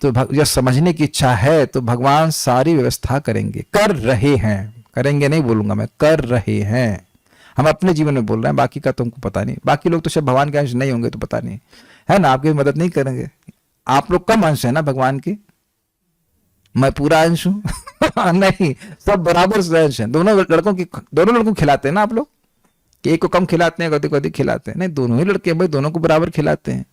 तो या समझने की इच्छा है तो भगवान सारी व्यवस्था करेंगे, कर रहे हैं, करेंगे नहीं बोलूंगा मैं, कर रहे हैं। हम अपने जीवन में बोल रहे हैं, बाकी का तुमको पता नहीं। बाकी लोग तो शायद भगवान के अंश नहीं होंगे तो पता नहीं, है ना, आपकी मदद नहीं करेंगे। आप लोग कम अंश है ना भगवान के, मैं पूरा अंश हूं नहीं, सब बराबर से अंश है। दोनों लड़कों को खिलाते हैं ना आप लोग, कि एक को कम खिलाते हैं, को अधिक खिलाते हैं? नहीं, दोनों ही लड़के भाई, दोनों को बराबर खिलाते हैं।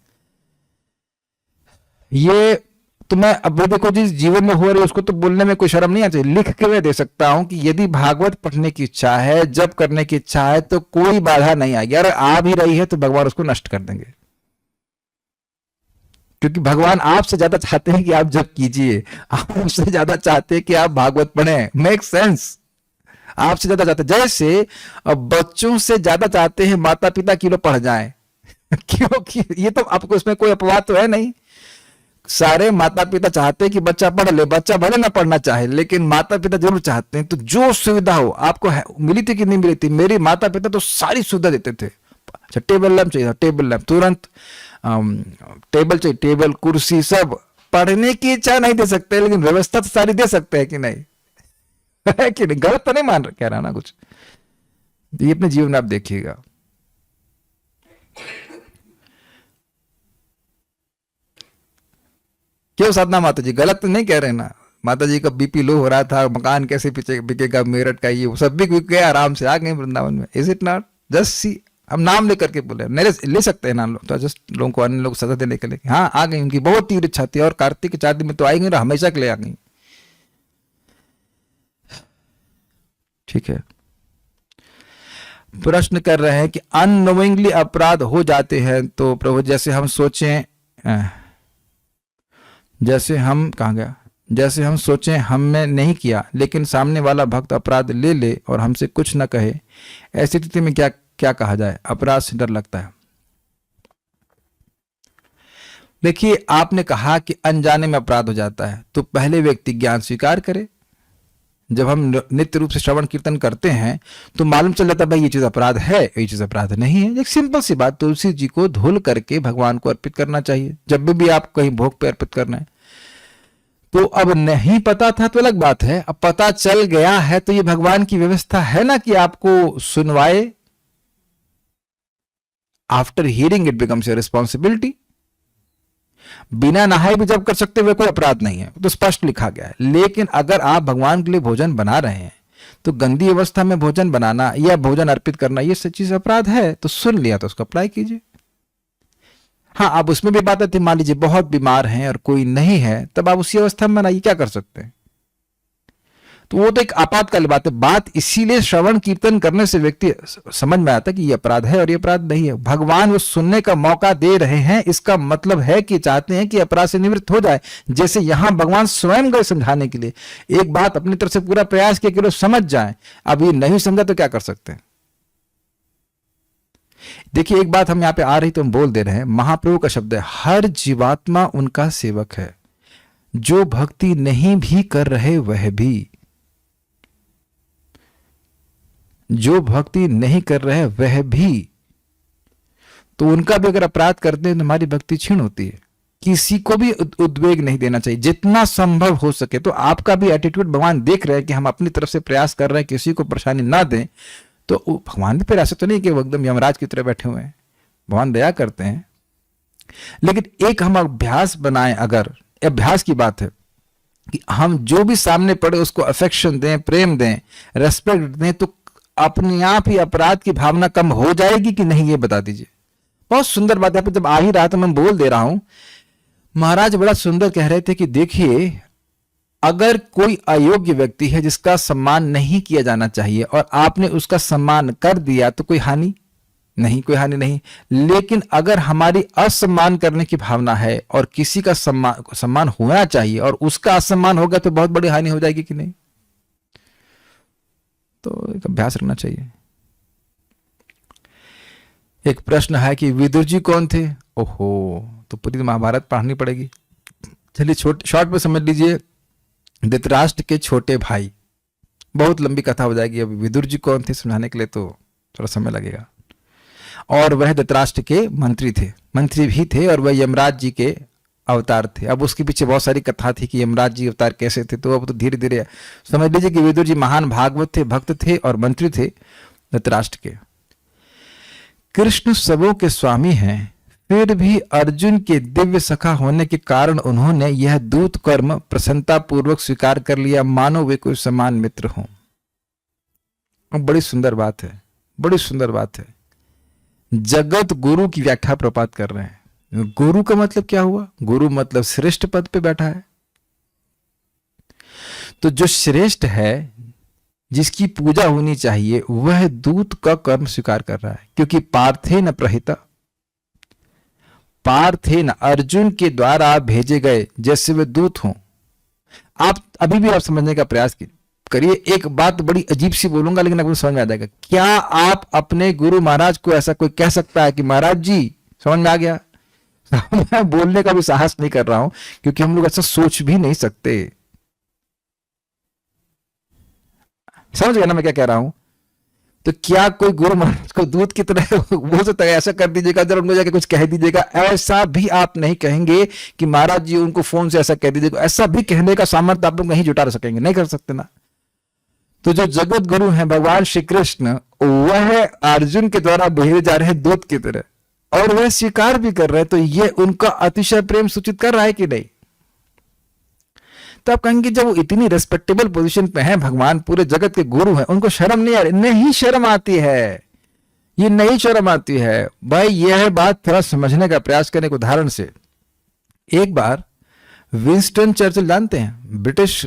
ये तो मैं अब देखो जिस जीवन में हो रही है उसको तो बोलने में कोई शर्म नहीं आती। लिख के मैं दे सकता हूं कि यदि भागवत पढ़ने की इच्छा है, जब करने की इच्छा है, तो कोई बाधा नहीं आएगी। अगर आ भी रही है तो भगवान उसको नष्ट कर देंगे, क्योंकि भगवान आपसे ज्यादा चाहते हैं कि आप जब कीजिए, आपसे ज्यादा चाहते हैं कि आप भागवत पढ़ें। मेक सेंस, आपसे ज्यादा चाहते, जैसे बच्चों से ज्यादा चाहते हैं माता पिता कि लोग पढ़ जाएं क्योंकि ये तो आपको इसमें कोई अपवाद तो है नहीं। सारे माता पिता चाहते हैं कि बच्चा पढ़ ले, बच्चा भले ना पढ़ना चाहे, लेकिन माता पिता जरूर चाहते हैं। तो जो सुविधा हो, आपको मिली थी कि नहीं मिली थी? मेरे माता पिता तो सारी सुविधा देते थे। अच्छा, टेबल लैंप चाहिए, टेबल लैंप तुरंत, टेबल चाहिए, टेबल, कुर्सी, सब। पढ़ने की इच्छा नहीं दे सकते, लेकिन व्यवस्था तो सारी दे सकते हैं कि नहीं? है कि नहीं? गलत तो नहीं मान कह रहा ना कुछ? ये अपने जीवन में आप देखिएगा। क्यों साधना माता जी, गलत तो नहीं कह रहे ना? माता जी का बीपी लो हो रहा था, मकान कैसे बिकेगा मेरठ का, ये सब भी बिक गया, आराम से आ गए वृंदावन में। Is it not? Just see, हम नाम लेकर के बोले, ले सकते हैं नाम लोग, तो जस्ट लोगों को, अन्य लोग सजा देने के लिए, हाँ आ गई, उनकी बहुत तीव्र इच्छा थी, और कार्तिक के 4 दिन में तो आई गई, हमेशा के लिए आ गई। ठीक है, प्रश्न कर रहे हैं कि अननोइंगली अपराध हो जाते हैं तो प्रभु, जैसे हम सोचें, जैसे हम कहाँ गया, जैसे हम सोचें हमने नहीं किया, लेकिन सामने वाला भक्त अपराध ले ले और हमसे कुछ न कहे, ऐसी स्थिति में क्या क्या कहा जाए? अपराध से डर लगता है। देखिए, आपने कहा कि अनजाने में अपराध हो जाता है, तो पहले व्यक्ति ज्ञान स्वीकार करे। जब हम नित्य रूप से श्रवण कीर्तन करते हैं तो मालूम चल जाता है भाई ये चीज अपराध है, ये चीज अपराध नहीं है। एक सिंपल सी बात, तुलसी जी को धुल करके भगवान को अर्पित करना चाहिए जब भी आप कहीं भोग पे अर्पित करना है। तो अब नहीं पता था तो अलग बात है, अब पता चल गया है तो ये भगवान की व्यवस्था है ना कि आपको सुनवाए। After hearing it becomes your responsibility. बिना नहाए भी जब कर सकते हुए कोई अपराध नहीं है, तो स्पष्ट लिखा गया है। लेकिन अगर आप भगवान के लिए भोजन बना रहे हैं तो गंदी अवस्था में भोजन बनाना या भोजन अर्पित करना ये सब चीज अपराध है। तो सुन लिया तो उसको अप्लाई कीजिए। हाँ, अब उसमें भी बात आती, मान लीजिए बहुत बीमार हैं और कोई नहीं है, तब आप उसी अवस्था में बनाइए, क्या कर सकते हैं? तो वो तो एक आपातकाल बात है। बात इसीलिए श्रवण कीर्तन करने से व्यक्ति समझ में आता है कि ये अपराध है और ये अपराध नहीं है। भगवान वो सुनने का मौका दे रहे हैं, इसका मतलब है कि चाहते हैं कि अपराध से निवृत्त हो जाए। जैसे यहां भगवान स्वयं गए समझाने के लिए, एक बात अपनी तरफ से पूरा प्रयास किया कि लोग समझ जाएं। अब ये नहीं समझा तो क्या कर सकते हैं? देखिए, एक बात हम यहां पे आ रही तो हम बोल दे रहे हैं, महाप्रभु का शब्द है, हर जीवात्मा उनका सेवक है। जो भक्ति नहीं भी कर रहे वह भी, जो भक्ति नहीं कर रहे वह भी, तो उनका भी अगर अपराध करते हैं तो हमारी भक्ति क्षीण होती है। किसी को भी उद्वेग नहीं देना चाहिए, जितना संभव हो सके। तो आपका भी एटीट्यूड भगवान देख रहे हैं कि हम अपनी तरफ से प्रयास कर रहे हैं किसी को परेशानी ना दें। तो भगवान भी फिर ऐसा तो नहीं कि वो एकदम यमराज की तरह बैठे हुए हैं, भगवान दया करते हैं। लेकिन एक हम अभ्यास बनाएं, अगर अभ्यास की बात है कि हम जो भी सामने पड़े उसको अफेक्शन दें, प्रेम दें, रेस्पेक्ट दें, तो अपने आप ही अपराध की भावना कम हो जाएगी कि नहीं, ये बता दीजिए। बहुत सुंदर बात है। जब आ ही रहा था मैं बोल दे रहा हूं, महाराज बड़ा सुंदर कह रहे थे कि देखिए, अगर कोई अयोग्य व्यक्ति है जिसका सम्मान नहीं किया जाना चाहिए और आपने उसका सम्मान कर दिया तो कोई हानि नहीं, कोई हानि नहीं। लेकिन अगर हमारी असम्मान करने की भावना है और किसी का सम्मान होना चाहिए और उसका असम्मान होगा तो बहुत बड़ी हानि हो जाएगी कि नहीं? तो एक अभ्यास रखना चाहिए। एक प्रश्न है कि विदुर जी कौन थे? ओहो, तो पूरी महाभारत पढ़नी पड़ेगी। चलिए शॉर्ट में समझ लीजिए, धृतराष्ट्र के छोटे भाई। बहुत लंबी कथा हो जाएगी, अभी विदुर जी कौन थे समझाने के लिए तो थोड़ा समय लगेगा। और वह धृतराष्ट्र के मंत्री थे, मंत्री भी थे, और वह यमराज जी के अवतार थे। अब उसके पीछे बहुत सारी कथा थी कि यमराज जी अवतार कैसे थे, तो अब तो धीरे धीरे समझ लीजिए कि विदुर जी महान भागवत थे, भक्त थे और मंत्री थे धृतराष्ट्र के। कृष्ण सबों के स्वामी हैं, फिर भी अर्जुन के दिव्य सखा होने के कारण उन्होंने यह दूत कर्म प्रसन्नता पूर्वक स्वीकार कर लिया, मानो वे कोई समान मित्र हों। बड़ी सुंदर बात है, बड़ी सुंदर बात है। जगत गुरु की व्याख्या प्रपात कर रहे हैं। गुरु का मतलब क्या हुआ? गुरु मतलब श्रेष्ठ पद पे बैठा है। तो जो श्रेष्ठ है, जिसकी पूजा होनी चाहिए, वह दूत का कर्म स्वीकार कर रहा है। क्योंकि पार्थेन प्रहिता, पार्थेन अर्जुन के द्वारा भेजे गए जैसे वे दूत हों। आप अभी भी आप समझने का प्रयास करिए। एक बात बड़ी अजीब सी बोलूंगा, लेकिन आपको समझ में आ जाएगा। क्या आप अपने गुरु महाराज को ऐसा कोई कह सकता है कि महाराज जी, समझ में आ गया? मैं बोलने का भी साहस नहीं कर रहा हूं, क्योंकि हम लोग ऐसा सोच भी नहीं सकते। समझ गया ना मैं क्या कह रहा हूं? तो क्या कोई गुरु महाराज को दूत की तरह बोल सकता है? ऐसा कर दीजिएगा, जरा उनको जाके कुछ कह दीजिएगा। ऐसा भी आप नहीं कहेंगे कि महाराज जी उनको फोन से ऐसा कह दीजिएगा। ऐसा भी कहने का सामर्थ्य आप लोग नहीं जुटा सकेंगे, नहीं कर सकते ना। तो जो जगत गुरु हैं भगवान श्री कृष्ण, वह अर्जुन के द्वारा भेजे जा रहे दूत की तरह, और वह स्वीकार भी कर रहे हैं। तो यह उनका अतिशय प्रेम सूचित कर रहा है कि नहीं? तो आप कहेंगे जब वो इतनी रेस्पेक्टेबल पोजीशन पे हैं, भगवान पूरे जगत के गुरु हैं, उनको शर्म नहीं आ रही? नहीं शर्म आती है, ये नहीं शर्म आती है भाई। यह बात थोड़ा समझने का प्रयास करने के उदाहरण से, एक बार विंस्टन चर्चिल जानते हैं, ब्रिटिश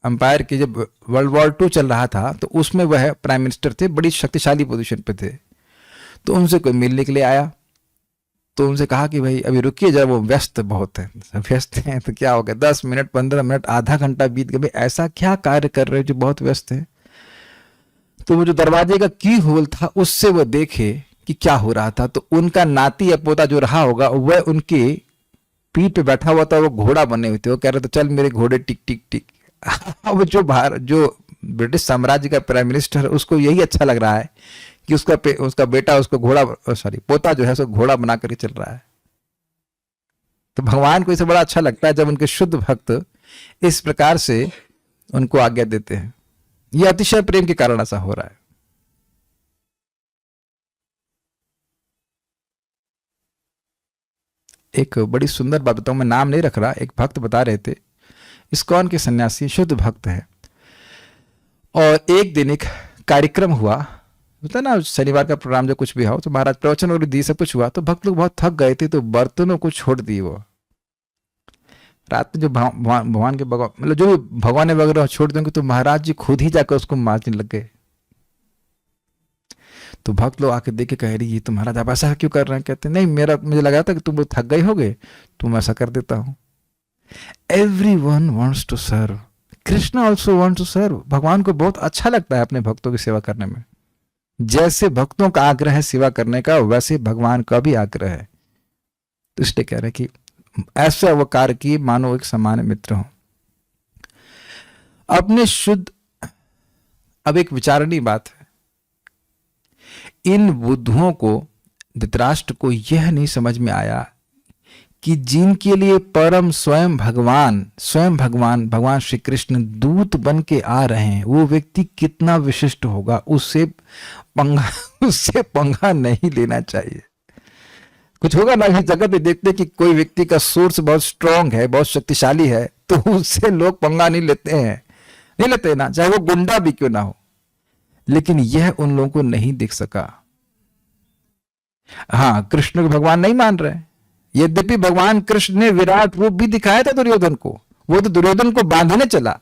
अंपायर की जब वर्ल्ड वॉर 2 चल रहा था, तो उसमें वह प्राइम मिनिस्टर थे, बड़ी शक्तिशाली पोजीशन पे थे। तो उनसे कोई मिलने के लिए आया, तो उनसे कहा कि भाई अभी रुकिए जरा, वो व्यस्त बहुत है। व्यस्त हैं तो क्या हो गया, 10 मिनट 15 मिनट आधा घंटा बीत गए, भाई ऐसा क्या कार्य कर रहे हो जो बहुत व्यस्त है? तो वो जो दरवाजे का की होल था, उससे वो देखे कि क्या हो रहा था। तो उनका नाती या पोता जो रहा होगा, वह उनकी पीठ पे बैठा हुआ था, वो घोड़ा बने हुए थे। वो कह रहे थे चल मेरे घोड़े टिक टिक टिक। अब जो ब्रिटिश साम्राज्य का प्राइम मिनिस्टर है, उसको यही अच्छा लग रहा है कि उसका बेटा उसको पोता जो है उसको घोड़ा बना करके चल रहा है। तो भगवान को इसे बड़ा अच्छा लगता है जब उनके शुद्ध भक्त इस प्रकार से उनको आज्ञा देते हैं। यह अतिशय प्रेम के कारण ऐसा हो रहा है। एक बड़ी सुंदर बात बताऊं, मैं नाम नहीं रख रहा, एक भक्त बता रहे थे, इस्कॉन के सन्यासी, शुद्ध भक्त है। और एक दिन एक कार्यक्रम हुआ, होता ना शनिवार का प्रोग्राम, जो कुछ भी हो, तो महाराज प्रवचन और दी, सब कुछ हुआ। तो भक्त लोग बहुत थक गए थे, तो बर्तनों को छोड़ दिए। वो रात में जो भगवान के मतलब जो भी भगवान वगैरह छोड़ देंगे, तो महाराज जी खुद ही जाकर उसको मारने लग गए। तो भक्त लोग आके देख के कह रही, ये तो महाराज आप ऐसा क्यों कर रहे हैं? कहते नहीं, मुझे लगा था कि तुम थक गए होगे, तुम ऐसा कर देता हूं। Everyone wants to serve. Krishna also wants to serve. भगवान को बहुत अच्छा लगता है अपने भक्तों की सेवा करने में। जैसे भक्तों का आग्रह है सेवा करने का, वैसे भगवान का भी आग्रह है। तो इसलिए कह रहे कि ऐसा वो कार्य किए मानो एक समान मित्र हो। अपने शुद्ध, अब एक विचारणीय बात है, इन बुद्धुओं को, धृतराष्ट्र को यह नहीं समझ में आया कि जिनके लिए परम स्वयं भगवान श्री कृष्ण दूत बन के आ रहे हैं, वो व्यक्ति कितना विशिष्ट होगा। उससे पंगा नहीं लेना चाहिए। कुछ होगा ना, जगत में देखते कि कोई व्यक्ति का सोर्स बहुत स्ट्रांग है, बहुत शक्तिशाली है, तो उससे लोग पंगा नहीं लेते ना, चाहे वो गुंडा भी क्यों ना हो। लेकिन यह उन लोगों को नहीं दिख सका। हाँ, कृष्ण को भगवान नहीं मान रहे। यद्यपि भगवान कृष्ण ने विराट रूप भी दिखाया था दुर्योधन को, वो तो दुर्योधन को बांधने चला,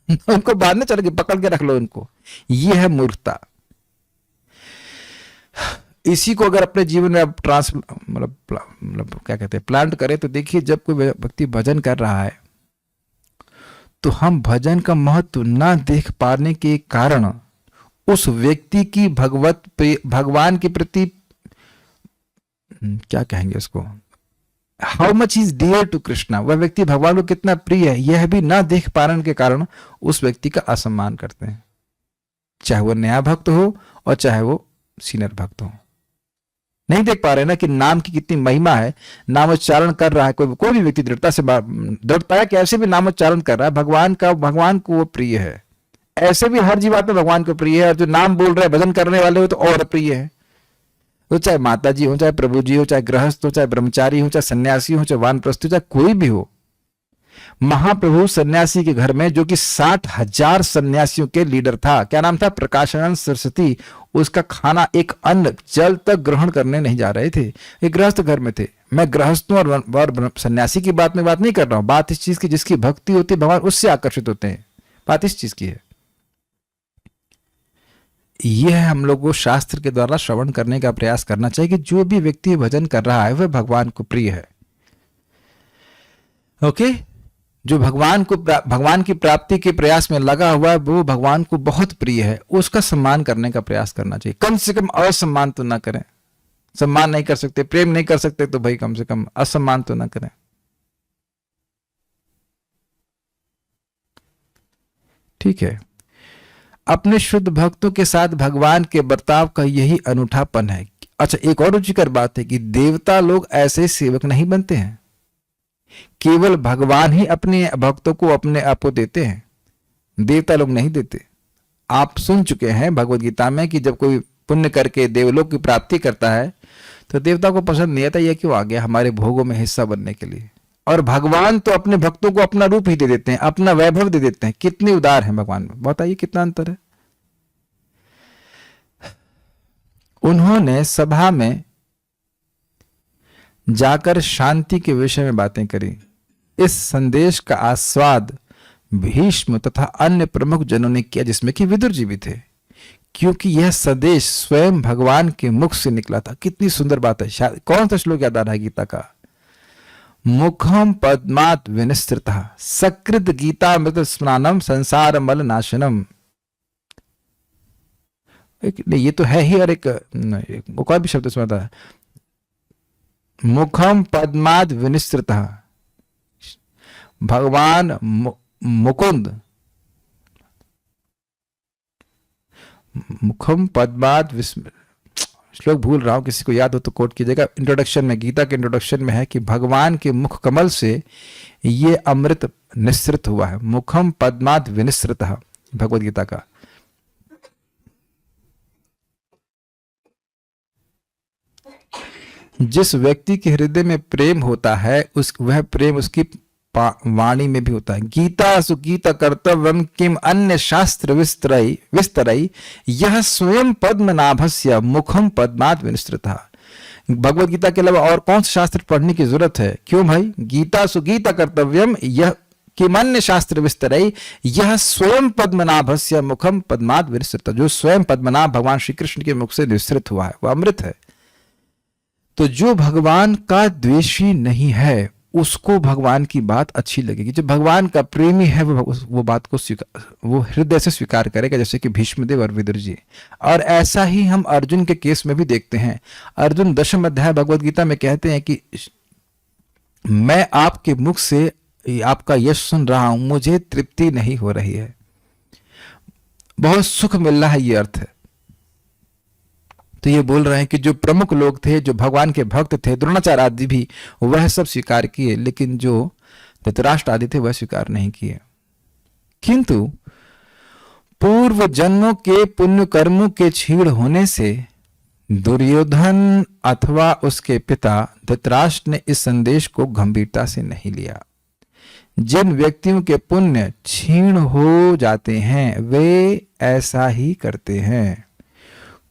उनको बांधने चला कि पकड़ के रख लो इनको। यह है मूर्खता। इसी को अगर अपने जीवन में आप मतलब क्या कहते हैं, प्लांट करें, तो देखिए जब कोई व्यक्ति भजन कर रहा है, तो हम भजन का महत्व ना देख पाने के कारण उस व्यक्ति की भगवान के प्रति क्या कहेंगे उसको, how much is dear to Krishna, वह व्यक्ति भगवान को कितना प्रिय है, यह भी ना देख पाने के कारण उस व्यक्ति का असम्मान करते हैं, चाहे वो नया भक्त हो और चाहे वो सीनियर भक्त हो। नहीं देख पा रहे ना कि नाम की कितनी महिमा है। नामोच्चारण कर रहा है कोई भी व्यक्ति दृढ़ता है कि ऐसे भी नामोच्चारण कर रहा है, भगवान को वो प्रिय है। ऐसे भी हर जीवात्मा भगवान को प्रिय है, और जो नाम बोल रहे हैं, भजन करने वाले हो तो और प्रिय है। वो चाहे माता जी हो, चाहे प्रभु जी हो, चाहे गृहस्थ हो, चाहे ब्रह्मचारी हो, चाहे सन्यासी हो, चाहे वानप्रस्थ हो, चाहे कोई भी हो। महाप्रभु सन्यासी के घर में, जो कि 60,000 सन्यासियों के लीडर था, क्या नाम था, प्रकाशानंद सरस्वती, उसका खाना एक अन्न जल तक ग्रहण करने नहीं जा रहे थे। एक गृहस्थ घर में थे। मैं गृहस्थों और सन्यासी की बात नहीं कर रहा हूं। बात इस चीज की, जिसकी भक्ति होती है भगवान उससे आकर्षित होते हैं। बात इस चीज की है। यह हम लोग को शास्त्र के द्वारा श्रवण करने का प्रयास करना चाहिए कि जो भी व्यक्ति भजन कर रहा है वह भगवान को प्रिय है। ओके, जो भगवान की प्राप्ति के प्रयास में लगा हुआ है वो भगवान को बहुत प्रिय है, उसका सम्मान करने का प्रयास करना चाहिए। कम से कम असम्मान तो ना करें। सम्मान नहीं कर सकते, प्रेम नहीं कर सकते, तो भाई कम से कम असम्मान तो ना करें। ठीक है। अपने शुद्ध भक्तों के साथ भगवान के बर्ताव का यही अनूठापन है। अच्छा, एक और रुचिकर बात है कि देवता लोग ऐसे सेवक नहीं बनते हैं। केवल भगवान ही अपने भक्तों को अपने आप को देते हैं, देवता लोग नहीं देते। आप सुन चुके हैं भगवद गीता में कि जब कोई पुण्य करके देवलोक की प्राप्ति करता है तो देवता को पसंद नहीं आता, यह क्यों आ गया हमारे भोगों में हिस्सा बनने के लिए। और भगवान तो अपने भक्तों को अपना रूप ही दे देते हैं, अपना वैभव दे देते हैं। कितने उदार हैं भगवान में, बताइए कितना अंतर है। उन्होंने सभा में जाकर शांति के विषय में बातें करी। इस संदेश का आस्वाद भीष्म तथा अन्य प्रमुख जनों ने किया, जिसमें कि विदुर जी भी थे, क्योंकि यह संदेश स्वयं भगवान के मुख से निकला था। कितनी सुंदर बात है। कौन सा श्लोक याद आ रहा है गीता का? मुखम पद्मात विनिस्तृतः सकृत गीतामृत स्नानम संसार मल नाशनम। ये तो है ही, और एक और भी शब्द इसमें आता है, मुखम पद्माद विनिस्तृतः। भगवान मुकुंद, मुखम पद्माद श्लोक भूल रहा हूं, किसी को याद हो तो कोट कीजिएगा। इंट्रोडक्शन में, गीता के इंट्रोडक्शन में है कि भगवान के मुख कमल से ये अमृत निस्सृत हुआ है। मुखम पद्माद विनिस्तृतः, भगवद गीता का। जिस व्यक्ति के हृदय में प्रेम होता है वह प्रेम उसकी वाणी में भी होता है। गीता सुगीता कर्तव्यम किम अन्य शास्त्र विस्तरई यह स्वयं पद्मनाभस्य मुखम पद्मात् विनिस्तृतः। भगवद गीता के अलावा और कौन सा शास्त्र पढ़ने की जरूरत है? क्यों भाई? गीता सुगीता कर्तव्यम यह किमन्य शास्त्र विस्तरई यह स्वयं पद्मनाभस्य मुखम पद्मात् विनिस्तृतः। जो स्वयं पद्मनाभ भगवान श्री कृष्ण के मुख से विस्तृत हुआ है वह अमृत है। तो जो भगवान का द्वेषी नहीं है उसको भगवान की बात अच्छी लगेगी। जो भगवान का प्रेमी है वो बात को वो हृदय से स्वीकार करेगा, जैसे कि भीष्मदेव और विदुर जी। और ऐसा ही हम अर्जुन के केस में भी देखते हैं। अर्जुन 10वें अध्याय भगवद गीता में कहते हैं कि मैं आपके मुख से आपका यश सुन रहा हूं, मुझे तृप्ति नहीं हो रही है, बहुत सुख मिल रहा है, ये अर्थ है। तो ये बोल रहे हैं कि जो प्रमुख लोग थे, जो भगवान के भक्त थे, द्रोणाचार्य आदि भी, वह सब स्वीकार किए, लेकिन जो धृतराष्ट्र आदि थे वह स्वीकार नहीं किए। किंतु पूर्व जन्मों के पुण्य कर्मों के छीड़ होने से दुर्योधन अथवा उसके पिता धृतराष्ट्र ने इस संदेश को गंभीरता से नहीं लिया। जिन व्यक्तियों के पुण्य क्षीण हो जाते हैं वे ऐसा ही करते हैं।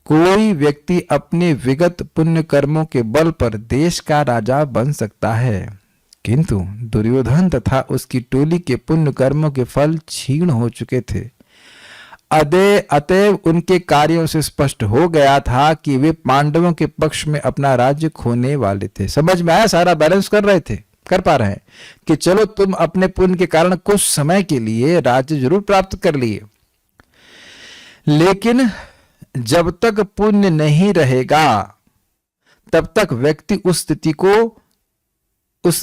कोई व्यक्ति अपने विगत पुण्य कर्मों के बल पर देश का राजा बन सकता है, किंतु दुर्योधन तथा उसकी टोली के पुण्य कर्मों के फल क्षीण हो चुके थे। अतएव उनके कार्यों से स्पष्ट हो गया था कि वे पांडवों के पक्ष में अपना राज्य खोने वाले थे। समझ में आया? सारा बैलेंस कर पा रहे हैं कि चलो तुम अपने पुण्य के कारण कुछ समय के लिए राज्य जरूर प्राप्त कर लिए, लेकिन जब तक पुण्य नहीं रहेगा तब तक व्यक्ति उस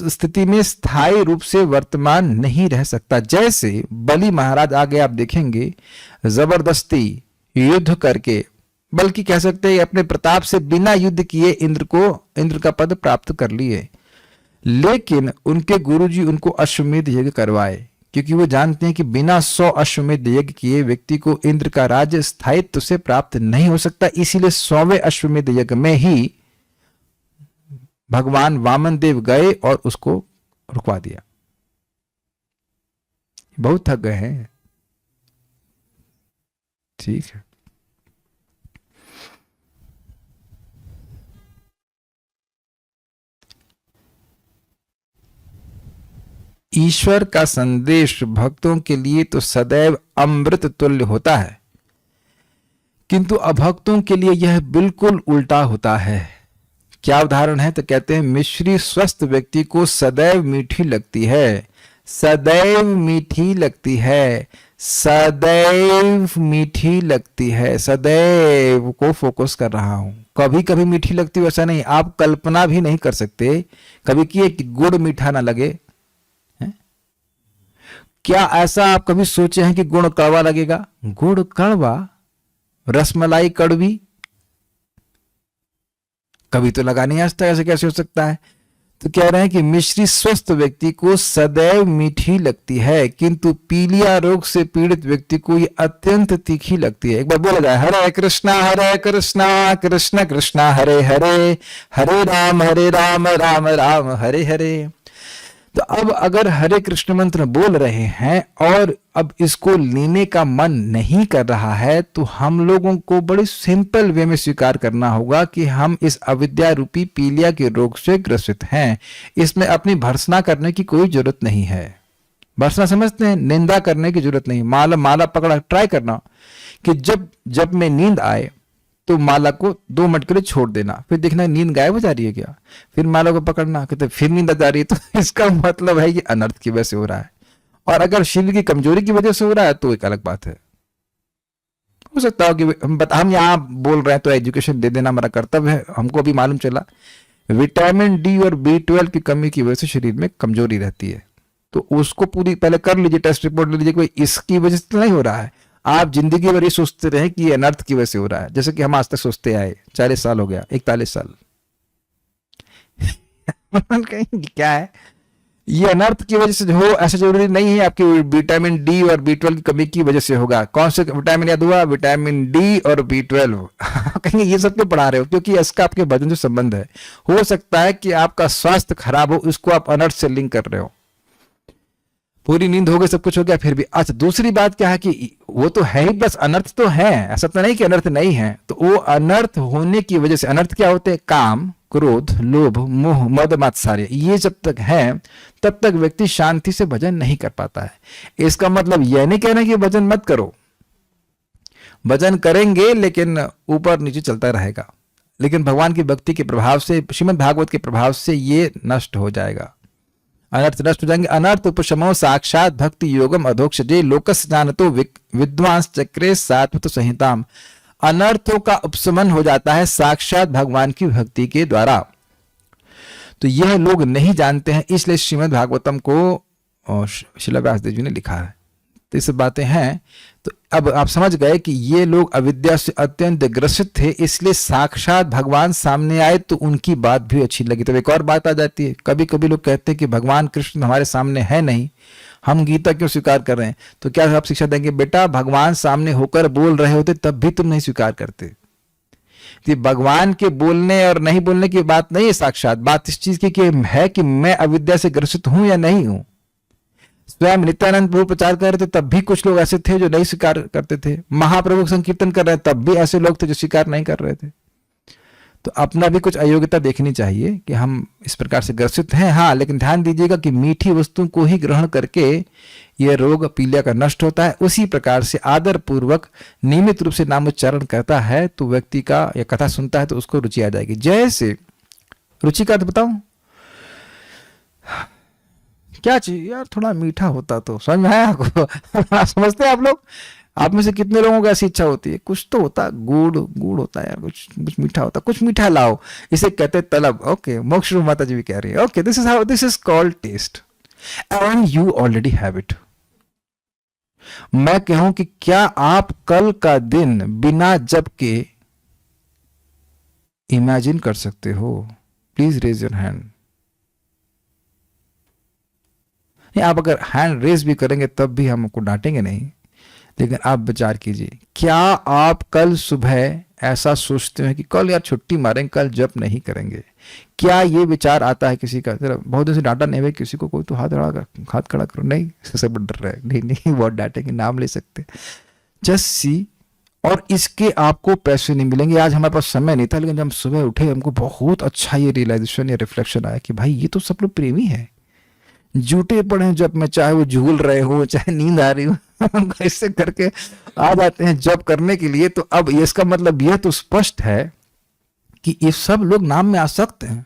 स्थिति में स्थायी रूप से वर्तमान नहीं रह सकता। जैसे बलि महाराज, आगे आप देखेंगे, जबरदस्ती युद्ध करके बल्कि कह सकते हैं अपने प्रताप से बिना युद्ध किए इंद्र का पद प्राप्त कर लिए। लेकिन उनके गुरुजी उनको अश्वमेध यज्ञ करवाए, क्योंकि वो जानते हैं कि बिना 100 अश्वमेध यज्ञ किए व्यक्ति को इंद्र का राज्य स्थायित्व से प्राप्त नहीं हो सकता। इसीलिए 100वें अश्वमेध यज्ञ में ही भगवान वामन देव गए और उसको रुकवा दिया। बहुत थक गए हैं, ठीक है। ईश्वर का संदेश भक्तों के लिए तो सदैव अमृत तुल्य होता है, किंतु अभक्तों के लिए यह बिल्कुल उल्टा होता है। क्या उदाहरण है? तो कहते हैं मिश्री स्वस्थ व्यक्ति को सदैव मीठी लगती है, सदैव मीठी लगती है, सदैव मीठी लगती है। सदैव को फोकस कर रहा हूं, कभी कभी मीठी लगती है वैसा नहीं। आप कल्पना भी नहीं कर सकते कभी कि एक गुड़ मीठा ना लगे। क्या ऐसा आप कभी सोचे हैं कि गुड़ कड़वा लगेगा? गुड़ कड़वा, रसमलाई कड़वी, कभी तो लगा नहीं आज तक, ऐसे कैसे हो सकता है? तो कह रहे हैं कि मिश्री स्वस्थ व्यक्ति को सदैव मीठी लगती है, किंतु पीलिया रोग से पीड़ित व्यक्ति को ये अत्यंत तीखी लगती है। एक बार बोला जाए, हरे कृष्णा कृष्ण कृष्णा हरे हरे, हरे राम राम राम हरे हरे। तो अब अगर हरे कृष्ण मंत्र बोल रहे हैं और अब इसको लेने का मन नहीं कर रहा है, तो हम लोगों को बड़े सिंपल वे में स्वीकार करना होगा कि हम इस अविद्या रूपी पीलिया के रोग से ग्रसित हैं। इसमें अपनी भर्त्सना करने की कोई जरूरत नहीं है। भर्त्सना समझते हैं? निंदा करने की जरूरत नहीं। माला पकड़ा, ट्राई करना कि जब में नींद आए तो माला को 2 मिनट के लिए छोड़ देना, फिर देखना नींद गायब हो जा रही है क्या, फिर माला को पकड़ना, कहते फिर नींद आ जा रही है, तो इसका मतलब है कि अनर्थ की वजह से हो रहा है। और अगर शरीर की कमजोरी की वजह से हो रहा है तो एक अलग बात है। हो सकता हो कि हम यहाँ बोल रहे हैं तो एजुकेशन दे देना हमारा कर्तव्य है। हमको भी मालूम चला विटामिन डी और B12 की कमी की वजह से शरीर में कमजोरी रहती है, तो उसको पूरी पहले कर लीजिए, टेस्ट रिपोर्ट ले लीजिए, कोई इसकी वजह से तो नहीं हो रहा है। आप जिंदगी भर ये सोचते रहे कि ये अनर्थ की वजह से हो रहा है, जैसे कि हम आज तक सोचते आए। 40 साल हो गया, 41 साल कहेंगे क्या है ये अनर्थ की वजह से हो, ऐसा जरूरी नहीं है। आपकी विटामिन डी और B12 की कमी की वजह से होगा। कौन से विटामिन याद हुआ? विटामिन डी और B12। कहेंगे ये सब क्यों पढ़ा रहे हो? क्योंकि इसका आपके वजन से संबंध है। हो सकता है कि आपका स्वास्थ्य खराब हो, इसको आप अनर्थ से लिंक कर रहे हो। पूरी नींद हो गई, सब कुछ हो गया, फिर भी। अच्छा, दूसरी बात क्या है कि वो तो है ही, बस अनर्थ तो है, ऐसा तो नहीं कि अनर्थ नहीं है। तो वो अनर्थ होने की वजह से, अनर्थ क्या होते हैं? काम, क्रोध, लोभ, मोह, मद, मात्सर्य, ये जब तक है तब तक व्यक्ति शांति से भजन नहीं कर पाता है। इसका मतलब यह नहीं कहना कि भजन मत करो, भजन करेंगे लेकिन ऊपर नीचे चलता रहेगा। लेकिन भगवान की भक्ति के प्रभाव से, श्रीमद् भागवत के प्रभाव से ये नष्ट हो जाएगा, अनर्थ नष्ट हो जाएंगे। अनर्थ उपशमो साक्षात भक्ति योगम अधोक्षजे लोकस जानतो विद्वांस चक्रे सात्वत संहिताम। अनर्थों का उपशमन हो जाता है साक्षात भगवान की भक्ति के द्वारा। तो यह लोग नहीं जानते हैं, इसलिए श्रीमद् भागवतम को श्रील व्यासदेव जी ने लिखा है। तो ये सब बातें हैं। तो अब आप समझ गए कि ये लोग अविद्या से अत्यंत ग्रसित थे, इसलिए साक्षात भगवान सामने आए तो उनकी बात भी अच्छी लगी। तो एक और बात आ जाती है, कभी कभी लोग कहते हैं कि भगवान कृष्ण हमारे सामने है नहीं, हम गीता क्यों स्वीकार कर रहे हैं? तो क्या आप शिक्षा देंगे? बेटा, भगवान सामने होकर बोल रहे होते तब भी तुम नहीं स्वीकार करते। तो भगवान के बोलने और नहीं बोलने की बात नहीं है, साक्षात बात इस चीज की है कि मैं अविद्या से ग्रसित हूं या नहीं हूं। स्वयं नित्यानंद प्रभु प्रचार कर रहे थे तब भी कुछ लोग ऐसे थे जो नहीं स्वीकार करते थे। महाप्रभु संकीर्तन कर रहे हैं तब भी ऐसे लोग थे जो स्वीकार नहीं कर रहे थे। तो अपना भी कुछ अयोग्यता देखनी चाहिए कि हम इस प्रकार से ग्रसित हैं। हाँ, लेकिन ध्यान दीजिएगा कि मीठी वस्तु को ही ग्रहण करके यह रोग पीलिया का नष्ट होता है। उसी प्रकार से आदर पूर्वक नियमित रूप से नामोच्चारण करता है तो व्यक्ति का, या कथा सुनता है तो उसको रुचि आ जाएगी। जैसे रुचि का तो बताऊं क्या चाहिए यार, थोड़ा मीठा होता तो। समझ में आया आपको? समझते हैं आप लोग? आप में से कितने लोगों को ऐसी इच्छा होती है? कुछ तो होता, गुड़ होता है यार, कुछ मीठा होता, कुछ मीठा लाओ। इसे कहते हैं तलब। ओके, मोक्ष रूप माता जी भी कह रही है। Okay, this is how, this is called test and you already have it. मैं कहूं कि क्या आप कल का दिन बिना जप के इमेजिन कर सकते हो? Please raise your hand. नहीं, आप अगर हैंड रेज भी करेंगे तब भी हम आपको डांटेंगे नहीं, लेकिन आप विचार कीजिए, क्या आप कल सुबह ऐसा सोचते हैं कि कल यार छुट्टी मारेंगे, कल जप नहीं करेंगे? क्या ये विचार आता है किसी का? जरा बहुत दिन से डांटा नहीं भाई किसी को, कोई तो हाथ खड़ा करो। नहीं, सब डर रहा है, नहीं नहीं बहुत डांटेंगे, नाम ले सकते। Just see. और इसके आपको पैसे नहीं मिलेंगे। आज हमारे पास समय नहीं था, लेकिन जब हम सुबह उठे हमको बहुत अच्छा ये रियलाइजेशन या रिफ्लेक्शन आया कि भाई ये तो सब लोग प्रेमी है, जूटे पड़े हैं जब में, चाहे वो झूल रहे हो चाहे नींद आ रही हो हम ऐसे करके आ जाते हैं जब करने के लिए। तो अब इसका मतलब यह तो स्पष्ट है कि ये सब लोग नाम में आसक्त हैं।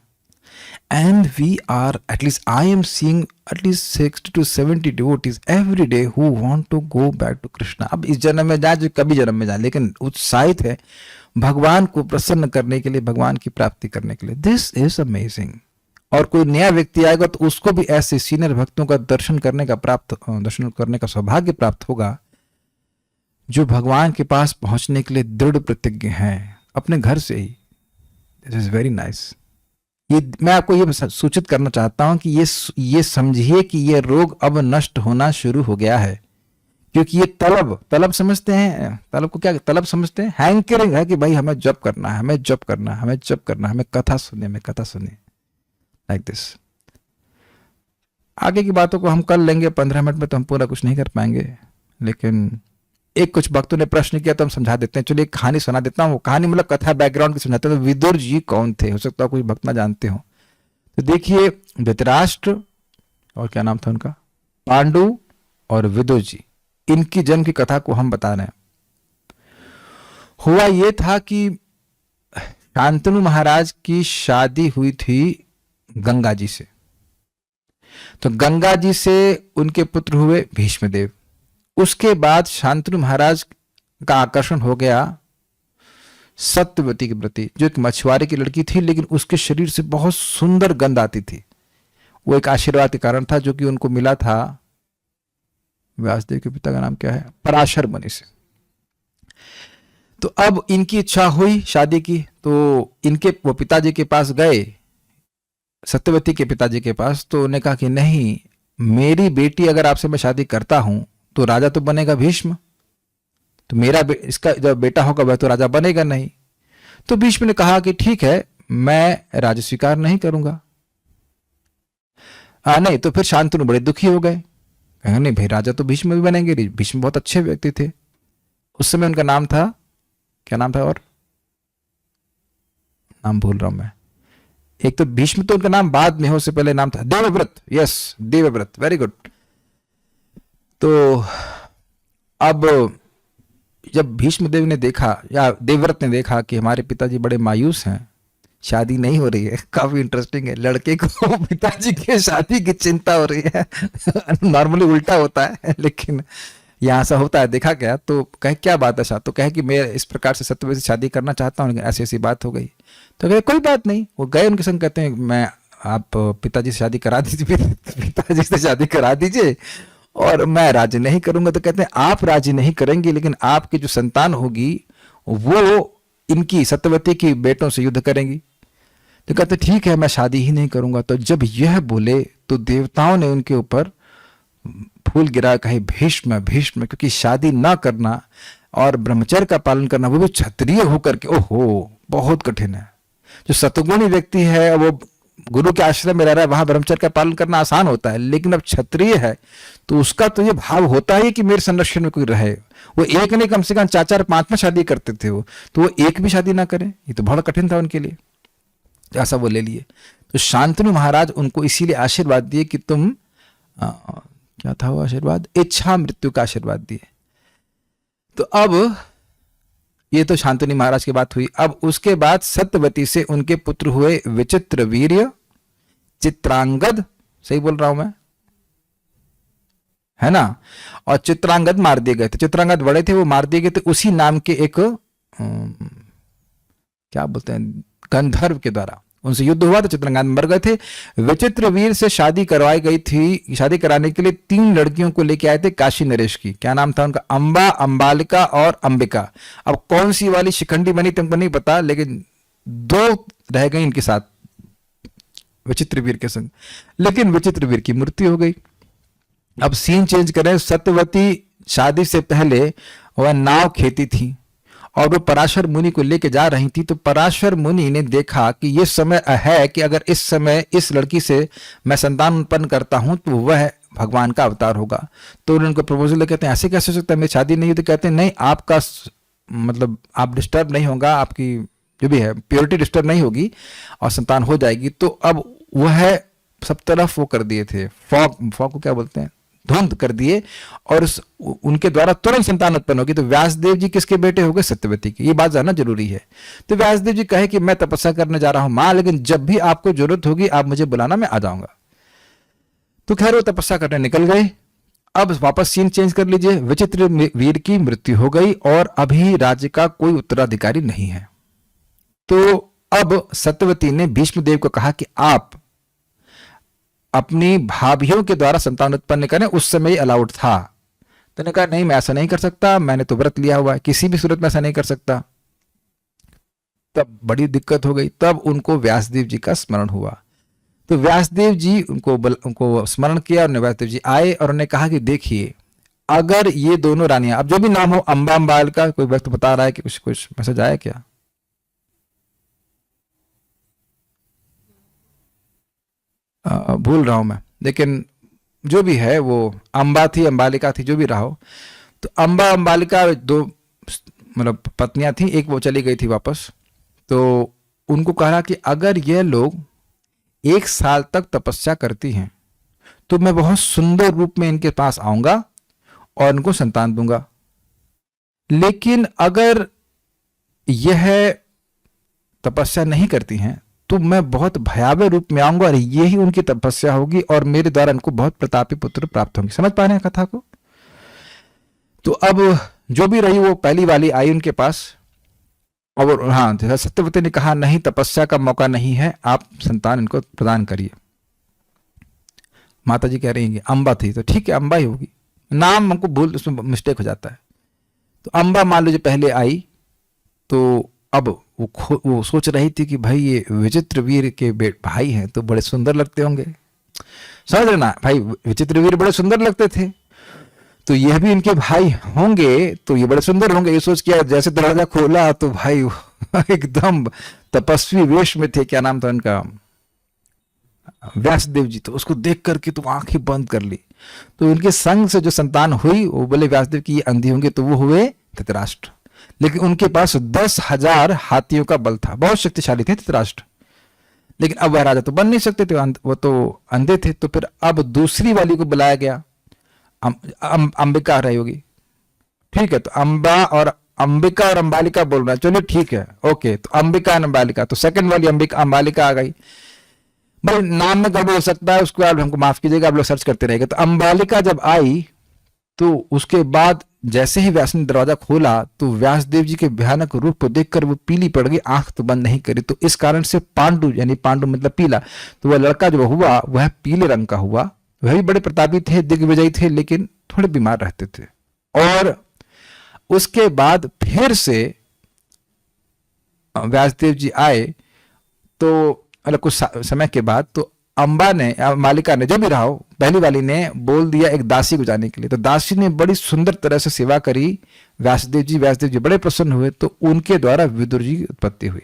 And we are, at least I am seeing at least 60 to 70 devotees every day who want to go back to Krishna। अब इस जन्म में जाए जो कभी जन्म में जाए, लेकिन उत्साहित है भगवान को प्रसन्न करने के लिए, भगवान की प्राप्ति करने के लिए। This is amazing. और कोई नया व्यक्ति आएगा तो उसको भी ऐसे सीनियर भक्तों का दर्शन करने का सौभाग्य प्राप्त होगा जो भगवान के पास पहुंचने के लिए दृढ़ प्रतिज्ञ हैं अपने घर से ही। This is very nice. ये मैं आपको ये सूचित करना चाहता हूं कि ये समझिए कि ये रोग अब नष्ट होना शुरू हो गया है, क्योंकि ये तलब समझते हैं। तलब को क्या तलब समझते हैं? हैंकरिंग है कि भाई हमें जप करना है, हमें जप करना है, हमें जप करना है, हमें कथा सुने लाइक दिस। आगे की बातों को हम कर लेंगे 15 मिनट में, तो हम पूरा कुछ नहीं कर पाएंगे, लेकिन एक कुछ भक्तों ने प्रश्न किया तो हम समझा देते हैं। चलिए एक कहानी सुना देता हूँ। कहानी मतलब कथा बैकग्राउंड की समझाते हैं। तो विदुर जी कौन थे? हो सकता है कोई भक्त ना जानते हो। तो देखिए, धृतराष्ट्र और क्या नाम था उनका, पांडु और विदुर जी, इनकी जन्म की कथा को हम बता रहे हैं। हुआ ये था कि शांतनु महाराज की शादी हुई थी गंगा जी से। तो गंगा जी से उनके पुत्र हुए भीष्मदेव। उसके बाद शांतनु महाराज का आकर्षण हो गया सत्यवती के प्रति, जो एक मछुआरे की लड़की थी, लेकिन उसके शरीर से बहुत सुंदर गंध आती थी। वो एक आशीर्वाद के कारण था जो कि उनको मिला था व्यासदेव के पिता का नाम क्या है, पराशर मुनि से। तो अब इनकी इच्छा हुई शादी की, तो इनके वो पिताजी के पास गए, सत्यवती के पिताजी के पास। तो उन्होंने कहा कि नहीं, मेरी बेटी अगर आपसे मैं शादी करता हूं तो राजा तो बनेगा भीष्म, तो मेरा इसका जब बेटा होगा वह तो राजा बनेगा नहीं। तो भीष्म ने कहा कि ठीक है, मैं राज्य स्वीकार नहीं करूंगा। नहीं, तो फिर शांतनु बड़े दुखी हो गए, कहेंगे नहीं भाई राजा तो भीष्म भी बनेंगे। भीष्म बहुत अच्छे व्यक्ति थे। उस समय उनका नाम था, क्या नाम था, और नाम भूल रहा हूं मैं। एक तो भीष्म तो उनका नाम बाद में हो, उससे पहले नाम था Devvrat. Yes, Devvrat, very good. तो अब जब भीष्मदेव ने देखा या देवव्रत ने देखा कि हमारे पिताजी बड़े मायूस हैं, शादी नहीं हो रही है, काफी इंटरेस्टिंग है, लड़के को पिताजी के शादी की चिंता हो रही है नॉर्मली उल्टा होता है, लेकिन यहाँ ऐसा होता है, देखा गया। तो कहे क्या बात है साहब? तो कहे कि मैं इस प्रकार से सत्यवती से शादी करना चाहता हूँ, लेकिन ऐसी ऐसी बात हो गई। तो कहे कोई बात नहीं। वो गए उनके संग, कहते हैं मैं आप पिताजी से शादी करा दीजिए, पिताजी से शादी करा दीजिए और मैं राजी नहीं करूंगा। तो कहते हैं आप राजी नहीं करेंगे, लेकिन आपकी जो संतान होगी वो इनकी सत्यवती की बेटों से युद्ध करेंगी। तो कहते ठीक है, मैं शादी ही नहीं करूंगा। तो जब यह बोले तो देवताओं ने उनके ऊपर फूल गिरा, कहे भीष्म भीष्म, क्योंकि शादी ना करना और ब्रह्मचर्य का पालन करना, वो भी क्षत्रिय होकर के, ओहो बहुत कठिन है। जो सतगुणी व्यक्ति है वो गुरु के आश्रय में रह रहा है, वहां ब्रह्मचर्य का पालन करना आसान होता है, लेकिन अब क्षत्रिय है तो उसका तो ये भाव होता है कि मेरे संरक्षण में कोई रहे। वो एक नहीं, कम से कम 4-4 5 शादी करते थे वो, तो वो एक भी शादी ना करें, ये तो बहुत कठिन था उनके लिए। ऐसा वो ले लिए। तो शांतनु महाराज उनको इसीलिए आशीर्वाद दिए कि तुम क्या था वो आशीर्वाद, इच्छा मृत्यु का आशीर्वाद दिए। तो अब ये तो शांतनु महाराज की बात हुई। अब उसके बाद सत्यवती से उनके पुत्र हुए विचित्र वीर्य, चित्रांगद, सही बोल रहा हूं मैं, है ना, और चित्रांगद मार दिए गए थे। चित्रांगद बड़े थे, वो मार दिए गए थे उसी नाम के एक क्या बोलते हैं, गंधर्व के द्वारा उनसे युद्ध हुआ तो चित्रांगद मर गए थे। विचित्र वीर से शादी करवाई गई थी। शादी कराने के लिए 3 लड़कियों को लेके आए थे काशी नरेश की। क्या नाम था उनका? अंबा, अंबालिका और अंबिका। अब कौन सी वाली शिखंडी बनी तुमको नहीं पता, लेकिन दो रह गई इनके साथ विचित्र वीर के संग, लेकिन विचित्र वीर की मृत्यु हो गई। अब सीन चेंज करें, सत्यवती शादी से पहले वह नाव खेती थी और वो पराशर मुनि को लेके जा रही थी। तो पराशर मुनि ने देखा कि ये समय है कि अगर इस समय इस लड़की से मैं संतान उत्पन्न करता हूं तो वह भगवान का अवतार होगा। तो उनको प्रपोजल कहते हैं ऐसे कैसे हो सकता है, मेरी शादी नहीं हुई। तो कहते हैं नहीं, आपका मतलब आप डिस्टर्ब नहीं होगा, आपकी जो भी है प्योरिटी डिस्टर्ब नहीं होगी और संतान हो जाएगी। तो अब वह सब तरफ वो कर दिए थे, फॉग को क्या बोलते हैं, धुंध कर दिए, और उनके द्वारा तुरंत संतान उत्पन्न होगी। तो व्यासदेव जी किसके बेटे हो गए, सत्यवती के। ये बात जानना जरूरी है। तो व्यासदेव जी कहे कि मैं तपस्या करने जा रहा हूं मां, लेकिन जब भी आपको जरूरत होगी आप मुझे बुलाना, मैं आ जाऊंगा। तो खैर वो तपस्या करने निकल गए। अब वापस सीन चेंज कर लीजिए, विचित्र वीर की मृत्यु हो गई और अभी राज्य का कोई उत्तराधिकारी नहीं है। तो अब सत्यवती ने भीष्मदेव को कहा कि आप अपनी भाभियों के द्वारा संतान उत्पन्न करें, उस समय अलाउड था। तो ने कहा नहीं, मैं ऐसा नहीं कर सकता, मैंने तो व्रत लिया हुआ है, किसी भी सूरत में ऐसा नहीं कर सकता। तब बड़ी दिक्कत हो गई। तब उनको व्यासदेव जी का स्मरण हुआ। तो व्यासदेव जी उनको स्मरण किया और व्यासदेव जी आए और उन्होंने कहा कि देखिए, अगर ये दोनों रानियां, अब जो भी नाम हो, अंबा अंबाल का कोई व्यक्ति बता रहा है कि कुछ मैसेज आया क्या? भूल रहा हूं मैं, लेकिन जो भी है वो अंबा थी, अंबालिका थी, जो भी रहा हो। तो अंबा अंबालिका दो मतलब पत्नियां थी, एक वो चली गई थी वापस। तो उनको कहा कि अगर ये लोग 1 साल तक तपस्या करती हैं तो मैं बहुत सुंदर रूप में इनके पास आऊंगा और इनको संतान दूंगा। लेकिन अगर यह तपस्या नहीं करती हैं तो मैं बहुत भयावह रूप में आऊंगा और यही उनकी तपस्या होगी और मेरे द्वारा इनको बहुत प्रतापी पुत्र प्राप्त होंगे। समझ पा रहे हैं कथा को? तो अब जो भी रही वो पहली वाली आई उनके पास और हाँ, सत्यवती ने कहा नहीं, तपस्या का मौका नहीं है, आप संतान इनको प्रदान करिए। माता जी कह रही हैं अंबा थी, तो ठीक है अंबा ही होगी, नाम हमको भूल उसमें मिस्टेक हो जाता है। तो अंबा मान लीजिए पहले आई। तो अब वो सोच रही थी कि भाई ये विचित्र वीर के भाई हैं तो बड़े सुंदर लगते होंगे। समझ रहे ना भाई, विचित्र वीर बड़े सुंदर लगते थे, तो यह भी इनके भाई होंगे तो ये बड़े सुंदर होंगे। ये सोच किया, जैसे दरवाजा खोला तो भाई एकदम तपस्वी वेश में थे। क्या नाम था उनका, व्यासदेव जी। तो उसको देख करके तो आंखें बंद कर ली। तो उनके संग से जो संतान हुई वो बोले व्यासदेव की ये अंधी होंगे, तो वो हुए धृतराष्ट्र। लेकिन उनके पास 10,000 हाथियों का बल था, बहुत शक्तिशाली थे धृतराष्ट्र। लेकिन अब वह राजा तो बन नहीं सकते थे, वो तो अंधे थे। तो फिर अब दूसरी वाली को बुलाया गया, अंबिका रही होगी, ठीक है। तो अंबा और अंबिका और अंबालिका बोल रहा है, चलो ठीक है, ओके। तो अंबिका और अंबालिका, तो सेकंड वाली अंबिका अंबालिका आ गई। भाई नाम में गड़बड़ हो सकता है, उसको आप हमको माफ कीजिएगा, आप लोग सर्च करते रहेंगे। तो अंबालिका जब आई तो उसके बाद जैसे ही व्यास ने दरवाजा खोला तो व्यासदेव जी के भयानक रूप को देखकर वो पीली पड़ गई, आंख तो बंद नहीं करी। तो इस कारण से पांडु, यानी पांडु मतलब पीला, तो वह लड़का जो हुआ वह पीले रंग का हुआ। वह भी बड़े प्रतापी थे, दिग्विजयी थे, लेकिन थोड़े बीमार रहते थे। और उसके बाद फिर से व्यासदेव जी आए तो मतलब कुछ समय के बाद, तो अंबा ने, मालिका ने, जो भी रहा हो, पहली वाली ने बोल दिया एक दासी को जाने के लिए। तो दासी ने बड़ी सुंदर तरह से सेवा करी व्यासदेव जी बड़े प्रसन्न हुए। तो उनके द्वारा विदुर जी की उत्पत्ति हुई।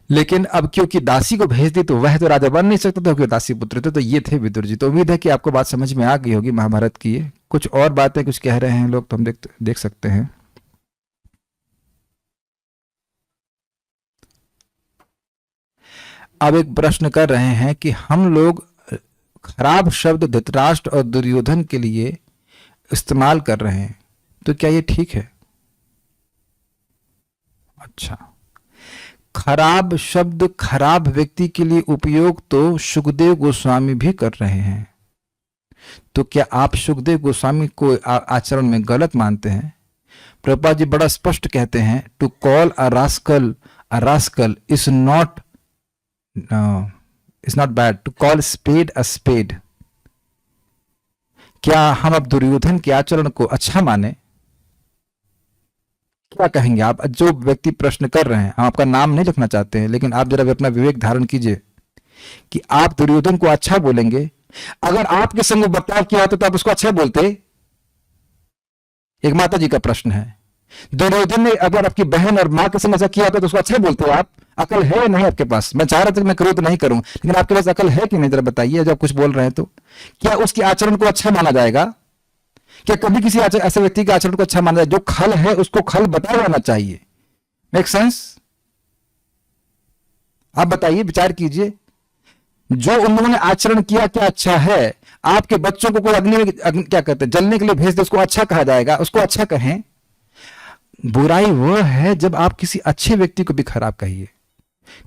लेकिन अब क्योंकि दासी को भेज दी तो वह तो राजा बन नहीं सकता था, क्योंकि दासी पुत्र थे। तो ये थे विदुर जी। तो उम्मीद है कि आपको बात समझ में आ गई होगी महाभारत की। कुछ और बातें कुछ कह रहे हैं लोग तो हम देख सकते हैं। अब एक प्रश्न कर रहे हैं कि हम लोग खराब शब्द धृतराष्ट्र और दुर्योधन के लिए इस्तेमाल कर रहे हैं, तो क्या ये ठीक है? अच्छा, खराब शब्द खराब व्यक्ति के लिए उपयोग तो सुखदेव गोस्वामी भी कर रहे हैं। तो क्या आप सुखदेव गोस्वामी को आचरण में गलत मानते हैं? प्रभुपाद जी बड़ा स्पष्ट कहते हैं, to call a rascal is not bad, to call spade a spade. क्या हम अब दुर्योधन के आचरण को अच्छा माने? क्या कहेंगे आप? जो व्यक्ति प्रश्न कर रहे हैं, हम आपका नाम नहीं लिखना चाहते हैं, लेकिन आप जरा भी अपना विवेक धारण कीजिए कि आप दुर्योधन को अच्छा बोलेंगे। अगर आपके संग बर्ताव किया होता तो आप उसको अच्छा बोलते? एक माता जी का प्रश्न है। दुर्योधन ने अगर आपकी बहन और मां के संग ऐसा किया होता तो उसको अच्छा बोलते हो आप? अकल है नहीं आपके पास? मैं चाह रहा था कि मैं क्रोध नहीं करूं, लेकिन आपके पास अकल है कि नहीं, जरा बताइए। जब कुछ बोल रहे हैं तो क्या उसके आचरण को अच्छा माना जाएगा? क्या कभी किसी ऐसे व्यक्ति के आचरण को अच्छा माना जाए? जो खल है उसको खल बताया जाना चाहिए। Make sense? आप बताइए, विचार कीजिए। जो उन्होंने आचरण किया क्या अच्छा है? आपके बच्चों को कोई क्या कहते हैं, जलने के लिए भेज दे, उसको अच्छा कहा जाएगा? उसको अच्छा कहें। बुराई वह है जब आप किसी अच्छे व्यक्ति को भी खराब कहिए।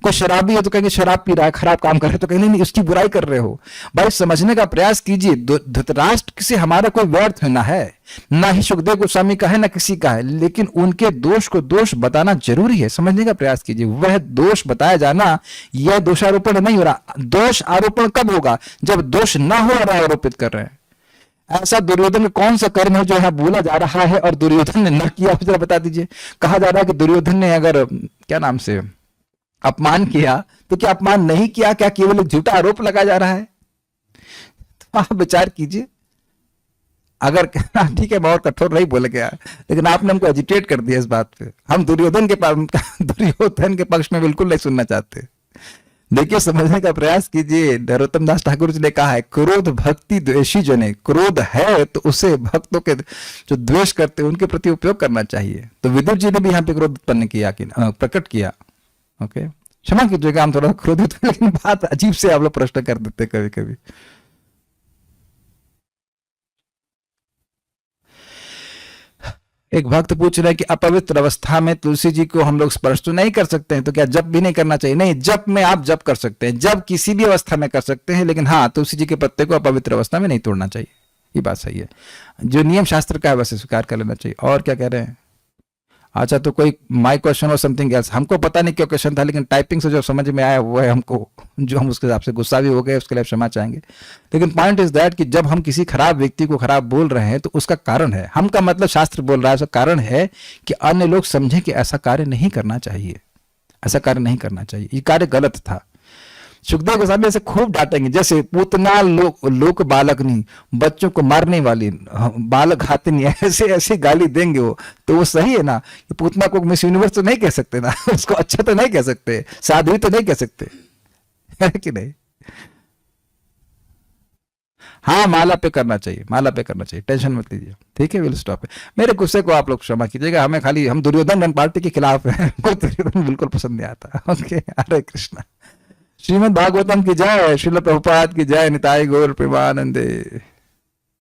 कोई शराबी है तो कहेंगे शराब पी रहा है, खराब काम कर रहा है, तो कहेंगे नहीं उसकी बुराई कर रहे हो। भाई समझने का प्रयास कीजिए। धृतराष्ट्र से हमारा कोई व्यर्थ ना है, ना ही सुखदेव गोस्वामी का है, ना किसी का है, लेकिन उनके दोष को दोष बताना जरूरी है। समझने का प्रयास कीजिए। वह दोष बताया जाना, यह दोषारोपण नहीं हो रहा। दोष आरोपण कब होगा? जब दोष ना हो रहा है, आरोपित कर रहे हैं। ऐसा दुर्योधन का कौन सा कर्म है जो यहां बोला जा रहा है और दुर्योधन ने न किया? जरा बता दीजिए। कहा जा रहा है कि दुर्योधन ने अगर क्या नाम से अपमान किया, तो क्या अपमान नहीं किया? क्या केवल एक झूठा आरोप लगाया जा रहा है? तो आप विचार कीजिए। अगर ठीक है, मैं और कठोर नहीं बोले गया, लेकिन आपने हमको एजिटेट कर दिया इस बात पे। हम दुर्योधन के पक्ष में बिल्कुल नहीं सुनना चाहते। देखिए, समझने का प्रयास कीजिए। नरोत्तम दास ठाकुर जी ने कहा है, क्रोध भक्ति द्वेषी जने। क्रोध है तो उसे भक्तों के जो द्वेष करते हैं उनके प्रति उपयोग करना चाहिए। तो विदुर जी ने भी यहाँ पे क्रोध उत्पन्न किया, प्रकट किया। ओके, क्षमा कीजिएगा, हम थोड़ा क्रोधित हुए, लेकिन बात अजीब से आप लोग प्रश्न कर देते कभी कभी। एक भक्त पूछ रहे हैं कि अपवित्र अवस्था में तुलसी जी को हम लोग स्पर्श तो नहीं कर सकते हैं, तो क्या जप भी नहीं करना चाहिए? नहीं, जप में आप जप कर सकते हैं, जप किसी भी अवस्था में कर सकते हैं, लेकिन हाँ, तुलसी जी के पत्ते को अपवित्र अवस्था में नहीं तोड़ना चाहिए। ये बात सही है। जो नियम शास्त्र का है वैसे स्वीकार कर लेना चाहिए। और क्या कह रहे हैं? अच्छा, तो कोई माई क्वेश्चन और समथिंग एल्स, हमको पता नहीं क्या क्वेश्चन था, लेकिन टाइपिंग से जो समझ में आया वो है हमको, जो हम उसके हिसाब से गुस्सा भी हो गए, उसके लिए क्षमा चाहेंगे। लेकिन पॉइंट इज दैट कि जब हम किसी खराब व्यक्ति को खराब बोल रहे हैं तो उसका कारण है। हम का मतलब शास्त्र बोल रहा है, उसका कारण है कि अन्य लोग समझें कि ऐसा कार्य नहीं करना चाहिए, ऐसा कार्य नहीं करना चाहिए, ये कार्य गलत था। सुखदेव गोस्वामी ऐसे खूब डांटेंगे, जैसे पूतना लोक बालक नहीं, बच्चों को मारने वाली बालक हाथ नहीं, ऐसे ऐसे गाली देंगे वो। तो वो सही है ना? कि पूतना को मिस यूनिवर्स तो नहीं कह सकते ना, उसको अच्छा तो नहीं कह सकते, साध्वी तो नहीं कह सकते, है कि नहीं? हाँ, माला पे करना चाहिए, माला पे करना चाहिए, टेंशन मत लीजिए। ठीक है, विल स्टॉप है। मेरे गुस्से को आप लोग क्षमा कीजिएगा। हमें खाली, हम दुर्योधन रन पार्टी के खिलाफ हैं, दुर्योधन बिल्कुल पसंद नहीं आता। ओके, हरे कृष्णा। श्रीमद् भागवतम की जय, श्रील प्रभुपाद की जय, निताई गौर प्रेमानंदे।